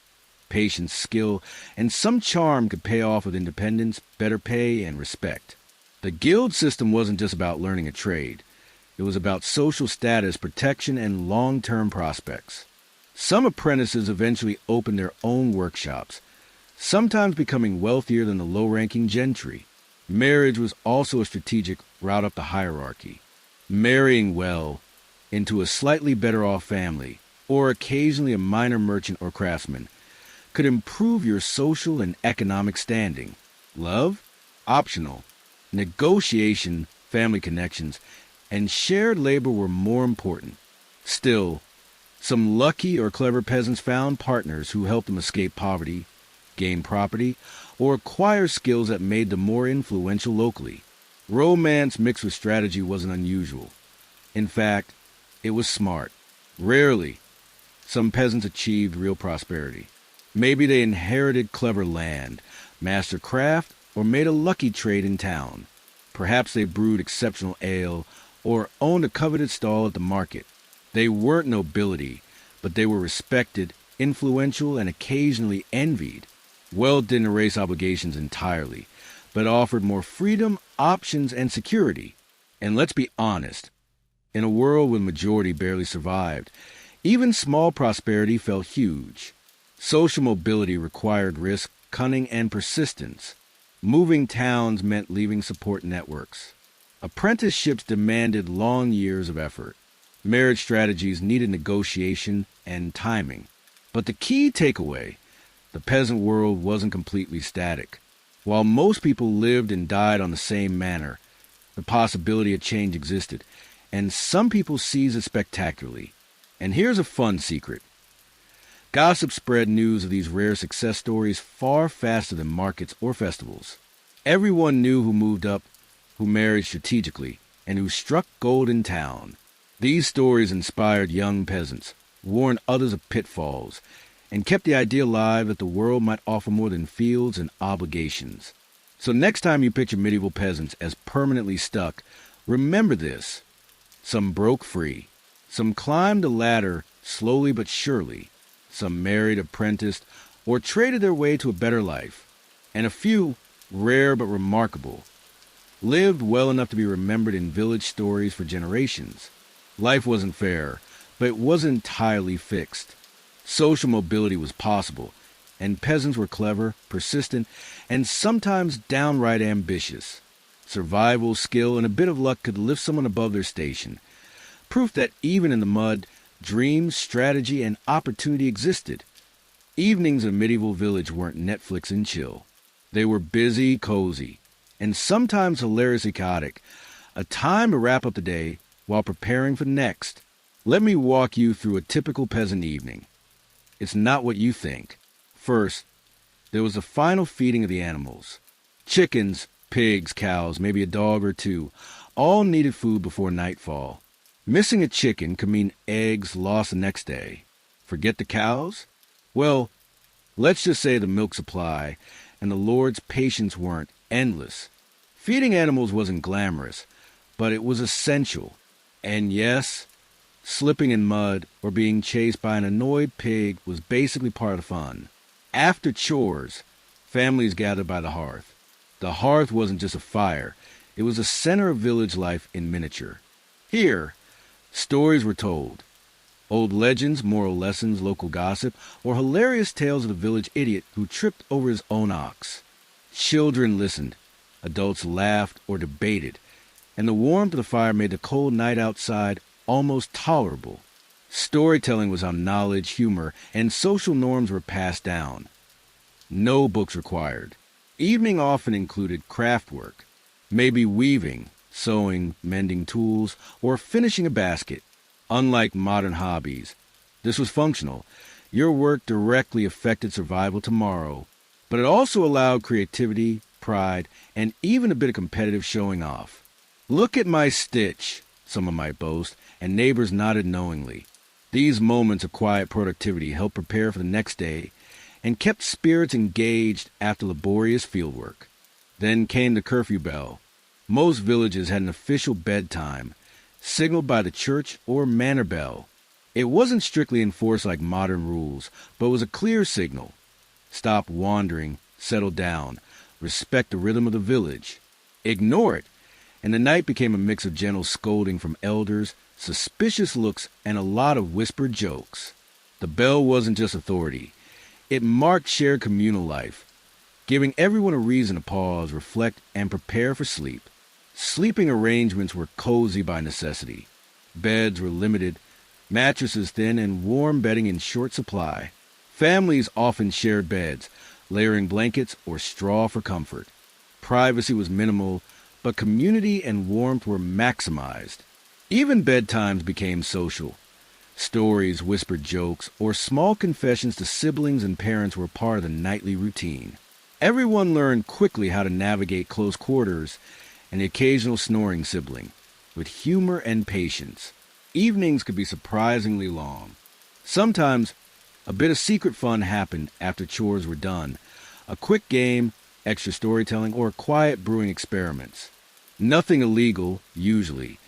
Patience, skill, and some charm could pay off with independence, better pay, and respect. The guild system wasn't just about learning a trade. It was about social status, protection, and long-term prospects. Some apprentices eventually opened their own workshops, sometimes becoming wealthier than the low-ranking gentry. Marriage was also a strategic route up the hierarchy. Marrying well into a slightly better-off family, or occasionally a minor merchant or craftsman, could improve your social and economic standing. Love? Optional. Negotiation, family connections, and shared labor were more important. Still, some lucky or clever peasants found partners who helped them escape poverty, gain property, or acquire skills that made them more influential locally. Romance mixed with strategy wasn't unusual. In fact, it was smart. Rarely, some peasants achieved real prosperity. Maybe they inherited clever land, mastered craft, or made a lucky trade in town. Perhaps they brewed exceptional ale or owned a coveted stall at the market. They weren't nobility, but they were respected, influential, and occasionally envied. Wealth didn't erase obligations entirely, but offered more freedom, options, and security. And let's be honest, in a world where the majority barely survived, even small prosperity felt huge. Social mobility required risk, cunning, and persistence. Moving towns meant leaving support networks. Apprenticeships demanded long years of effort. Marriage strategies needed negotiation and timing. But the key takeaway, the peasant world wasn't completely static. While most people lived and died on the same manner, the possibility of change existed, and some people seized it spectacularly. And here's a fun secret. Gossip spread news of these rare success stories far faster than markets or festivals. Everyone knew who moved up, who married strategically, and who struck gold in town. These stories inspired young peasants, warned others of pitfalls, and kept the idea alive that the world might offer more than fields and obligations. So next time you picture medieval peasants as permanently stuck, remember this. Some broke free. Some climbed the ladder slowly but surely. Some married, apprenticed, or traded their way to a better life. And a few, rare but remarkable, lived well enough to be remembered in village stories for generations. Life wasn't fair, but it wasn't entirely fixed. Social mobility was possible, and peasants were clever, persistent, and sometimes downright ambitious. Survival, skill, and a bit of luck could lift someone above their station. Proof that even in the mud, dreams, strategy, and opportunity existed. Evenings in a medieval village weren't Netflix and chill. They were busy, cozy, and sometimes hilariously chaotic. A time to wrap up the day while preparing for the next. Let me walk you through a typical peasant evening. It's not what you think. First, there was the final feeding of the animals. Chickens, pigs, cows, maybe a dog or two, all needed food before nightfall. Missing a chicken could mean eggs lost the next day. Forget the cows? Well, let's just say the milk supply and the Lord's patience weren't endless. Feeding animals wasn't glamorous, but it was essential. And yes, slipping in mud or being chased by an annoyed pig was basically part of the fun. After chores, families gathered by the hearth. The hearth wasn't just a fire. It was the center of village life in miniature. Here, stories were told. Old legends, moral lessons, local gossip, or hilarious tales of the village idiot who tripped over his own ox. Children listened. Adults laughed or debated. And the warmth of the fire made the cold night outside almost tolerable. Storytelling was how knowledge, humor, and social norms were passed down. No books required. Evening often included craft work, maybe weaving, sewing, mending tools, or finishing a basket. Unlike modern hobbies, this was functional. Your work directly affected survival tomorrow, but it also allowed creativity, pride, and even a bit of competitive showing off. Look at my stitch, someone might boast, and neighbors nodded knowingly. These moments of quiet productivity helped prepare for the next day and kept spirits engaged after laborious fieldwork. Then came the curfew bell. Most villages had an official bedtime, signaled by the church or manor bell. It wasn't strictly enforced like modern rules, but was a clear signal. Stop wandering, settle down, respect the rhythm of the village. Ignore it, and the night became a mix of gentle scolding from elders, suspicious looks, and a lot of whispered jokes. The bell wasn't just authority. It marked shared communal life, giving everyone a reason to pause, reflect, and prepare for sleep. Sleeping arrangements were cozy by necessity. Beds were limited, mattresses thin, and warm bedding in short supply. Families often shared beds, layering blankets or straw for comfort. Privacy was minimal, but community and warmth were maximized. Even bedtimes became social. Stories, whispered jokes, or small confessions to siblings and parents were part of the nightly routine. Everyone learned quickly how to navigate close quarters and the occasional snoring sibling, with humor and patience. Evenings could be surprisingly long. Sometimes, a bit of secret fun happened after chores were done. A quick game, extra storytelling, or quiet brewing experiments. Nothing illegal, usually,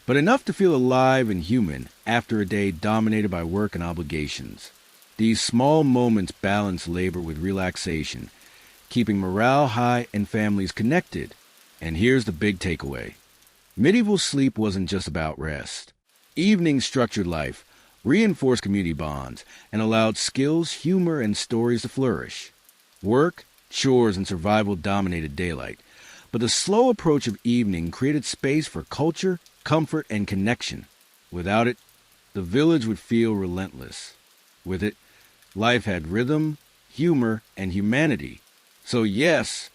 but enough to feel alive and human after a day dominated by work and obligations. These small moments balance labor with relaxation, keeping morale high and families connected. And here's the big takeaway. Medieval sleep wasn't just about rest. Evening structured life, reinforced community bonds, and allowed skills, humor, and stories to flourish. Work, chores, and survival dominated daylight, but the slow approach of evening created space for culture, comfort, and connection. Without it, the village would feel relentless. With it, life had rhythm, humor, and humanity. So yes,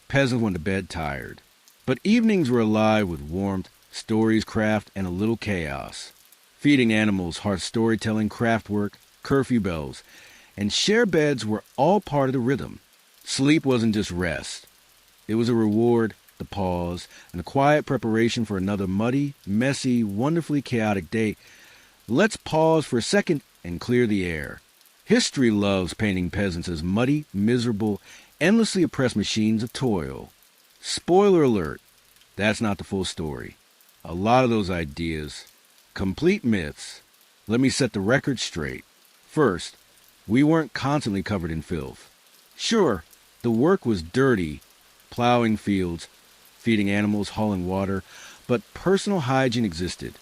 peasants went to bed tired. But evenings were alive with warmth, stories, craft, and a little chaos. Feeding animals, heart storytelling, craft work, curfew bells, and share beds were all part of the rhythm. Sleep wasn't just rest. It was a reward, the pause, and a quiet preparation for another muddy, messy, wonderfully chaotic day. Let's pause for a second and clear the air. History loves painting peasants as muddy, miserable, endlessly oppressed machines of toil. Spoiler alert, that's not the full story. A lot of those ideas, complete myths. Let me set the record straight. First, we weren't constantly covered in filth. Sure, the work was dirty, plowing fields, feeding animals, hauling water, but personal hygiene existed.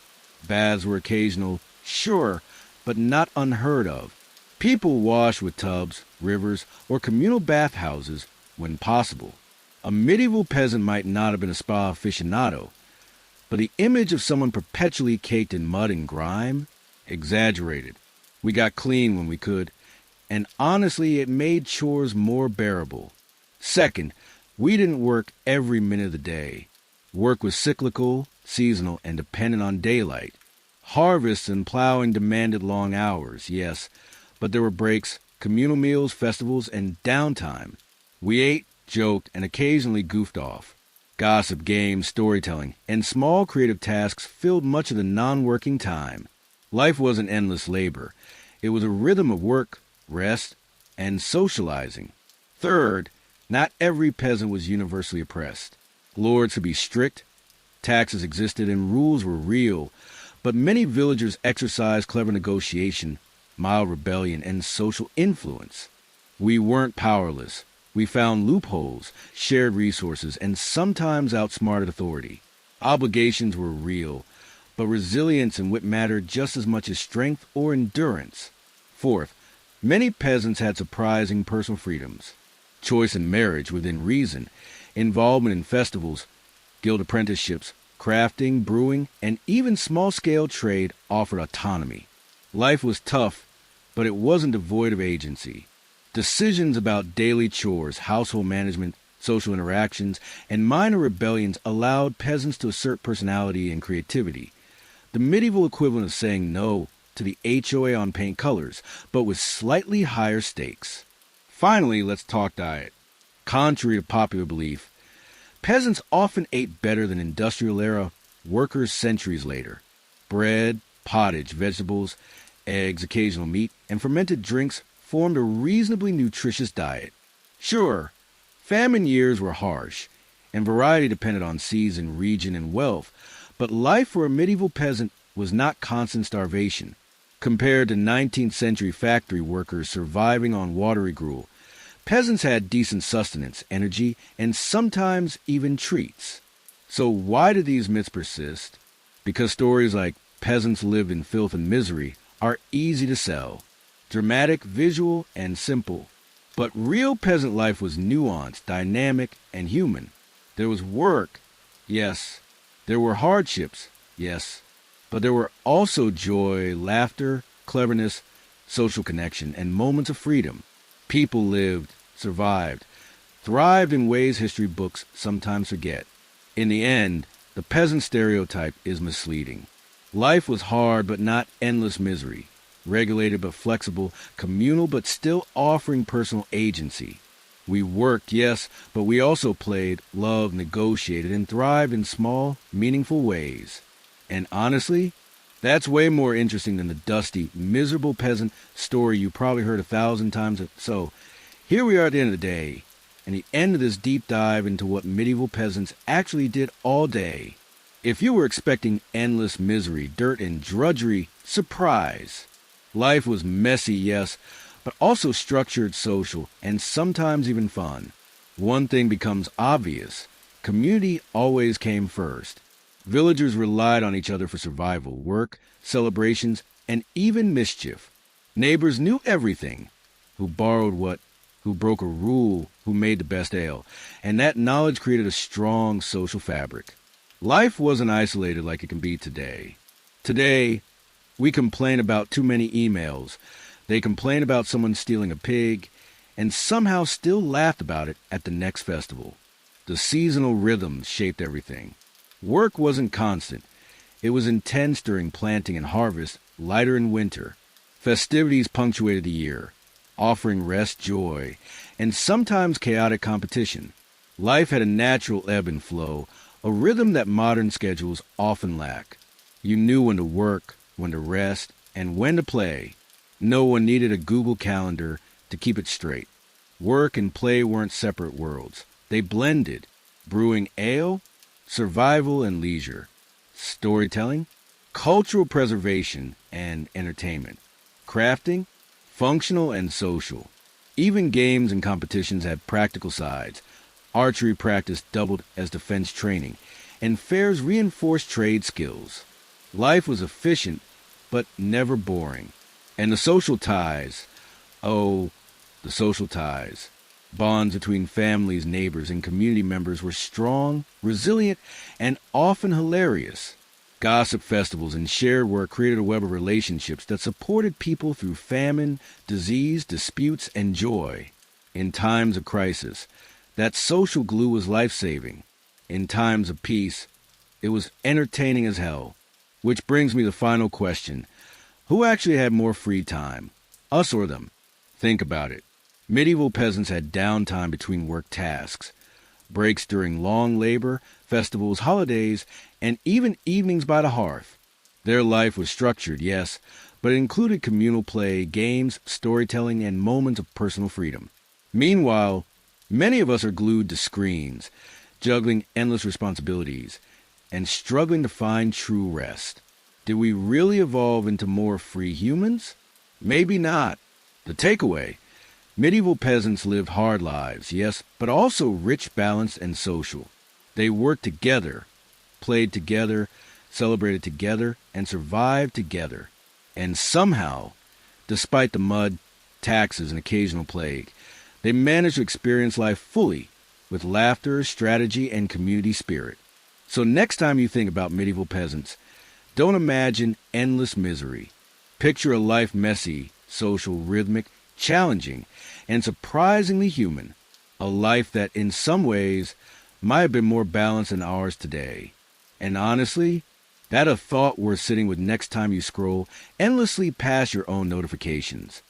Baths were occasional, sure, but not unheard of. People washed with tubs, rivers, or communal bathhouses when possible. A medieval peasant might not have been a spa aficionado, but the image of someone perpetually caked in mud and grime? Exaggerated. We got clean when we could, and honestly, it made chores more bearable. Second, we didn't work every minute of the day. Work was cyclical, seasonal, and dependent on daylight. Harvests and plowing demanded long hours, yes, but there were breaks, communal meals, festivals, and downtime. We ate, joked, and occasionally goofed off. Gossip, games, storytelling, and small creative tasks filled much of the non-working time. Life wasn't endless labor. It was a rhythm of work, rest, and socializing. Third, not every peasant was universally oppressed. Lords could be strict, taxes existed, and rules were real, but many villagers exercised clever negotiation, mild rebellion, and social influence. We weren't powerless. We found loopholes, shared resources, and sometimes outsmarted authority. Obligations were real, but resilience and wit mattered just as much as strength or endurance. Fourth, many peasants had surprising personal freedoms. Choice in marriage within reason, involvement in festivals, guild apprenticeships, crafting, brewing, and even small-scale trade offered autonomy. Life was tough, but it wasn't devoid of agency. Decisions about daily chores, household management, social interactions, and minor rebellions allowed peasants to assert personality and creativity. The medieval equivalent of saying no to the HOA on paint colors, but with slightly higher stakes. Finally, let's talk diet. Contrary to popular belief, peasants often ate better than industrial-era workers centuries later. Bread, pottage, vegetables, eggs, occasional meat, and fermented drinks formed a reasonably nutritious diet. Sure, famine years were harsh, and variety depended on season, region, and wealth, but life for a medieval peasant was not constant starvation. Compared to 19th century factory workers surviving on watery gruel, peasants had decent sustenance, energy, and sometimes even treats. So why do these myths persist? Because stories like peasants lived in filth and misery are easy to sell. Dramatic, visual, and simple. But real peasant life was nuanced, dynamic, and human. There was work, yes. There were hardships, yes. But there were also joy, laughter, cleverness, social connection, and moments of freedom. People lived, survived, thrived in ways history books sometimes forget. In the end, the peasant stereotype is misleading. Life was hard but not endless misery. Regulated but flexible, communal but still offering personal agency. We worked, yes, but we also played, loved, negotiated, and thrived in small, meaningful ways. And honestly, that's way more interesting than the dusty, miserable peasant story you probably heard 1,000 times. So, here we are at the end of the day, and the end of this deep dive into what medieval peasants actually did all day. If you were expecting endless misery, dirt, and drudgery, surprise. Life was messy, yes, but also structured, social, and sometimes even fun. One thing becomes obvious. Community always came first. Villagers relied on each other for survival, work, celebrations, and even mischief. Neighbors knew everything. Who borrowed what, who broke a rule, who made the best ale, and that knowledge created a strong social fabric. Life wasn't isolated like it can be today. Today, we complain about too many emails. They complain about someone stealing a pig, and somehow still laughed about it at the next festival. The seasonal rhythms shaped everything. Work wasn't constant. It was intense during planting and harvest, lighter in winter. Festivities punctuated the year, offering rest, joy, and sometimes chaotic competition. Life had a natural ebb and flow, a rhythm that modern schedules often lack. You knew when to work, when to rest, and when to play. No one needed a Google Calendar to keep it straight. Work and play weren't separate worlds. They blended, brewing ale, survival and leisure, storytelling, cultural preservation and entertainment, crafting, functional and social. Even games and competitions had practical sides. Archery practice doubled as defense training, and fairs reinforced trade skills. Life was efficient, but never boring. And the social ties, oh, the social ties. Bonds between families, neighbors, and community members were strong, resilient, and often hilarious. Gossip festivals and shared work created a web of relationships that supported people through famine, disease, disputes, and joy. In times of crisis, that social glue was life-saving. In times of peace, it was entertaining as hell. Which brings me to the final question. Who actually had more free time? Us or them? Think about it. Medieval peasants had downtime between work tasks, breaks during long labor, festivals, holidays, and even evenings by the hearth. Their life was structured, yes, but it included communal play, games, storytelling, and moments of personal freedom. Meanwhile, many of us are glued to screens, juggling endless responsibilities, and struggling to find true rest. Did we really evolve into more free humans? Maybe not. The takeaway: medieval peasants lived hard lives, yes, but also rich, balanced, and social. They worked together, played together, celebrated together, and survived together. And somehow, despite the mud, taxes, and occasional plague, they managed to experience life fully, with laughter, strategy, and community spirit. So next time you think about medieval peasants, don't imagine endless misery. Picture a life messy, social, rhythmic, challenging, and surprisingly human. A life that, in some ways, might have been more balanced than ours today. And honestly, that's a thought worth sitting with next time you scroll endlessly past your own notifications.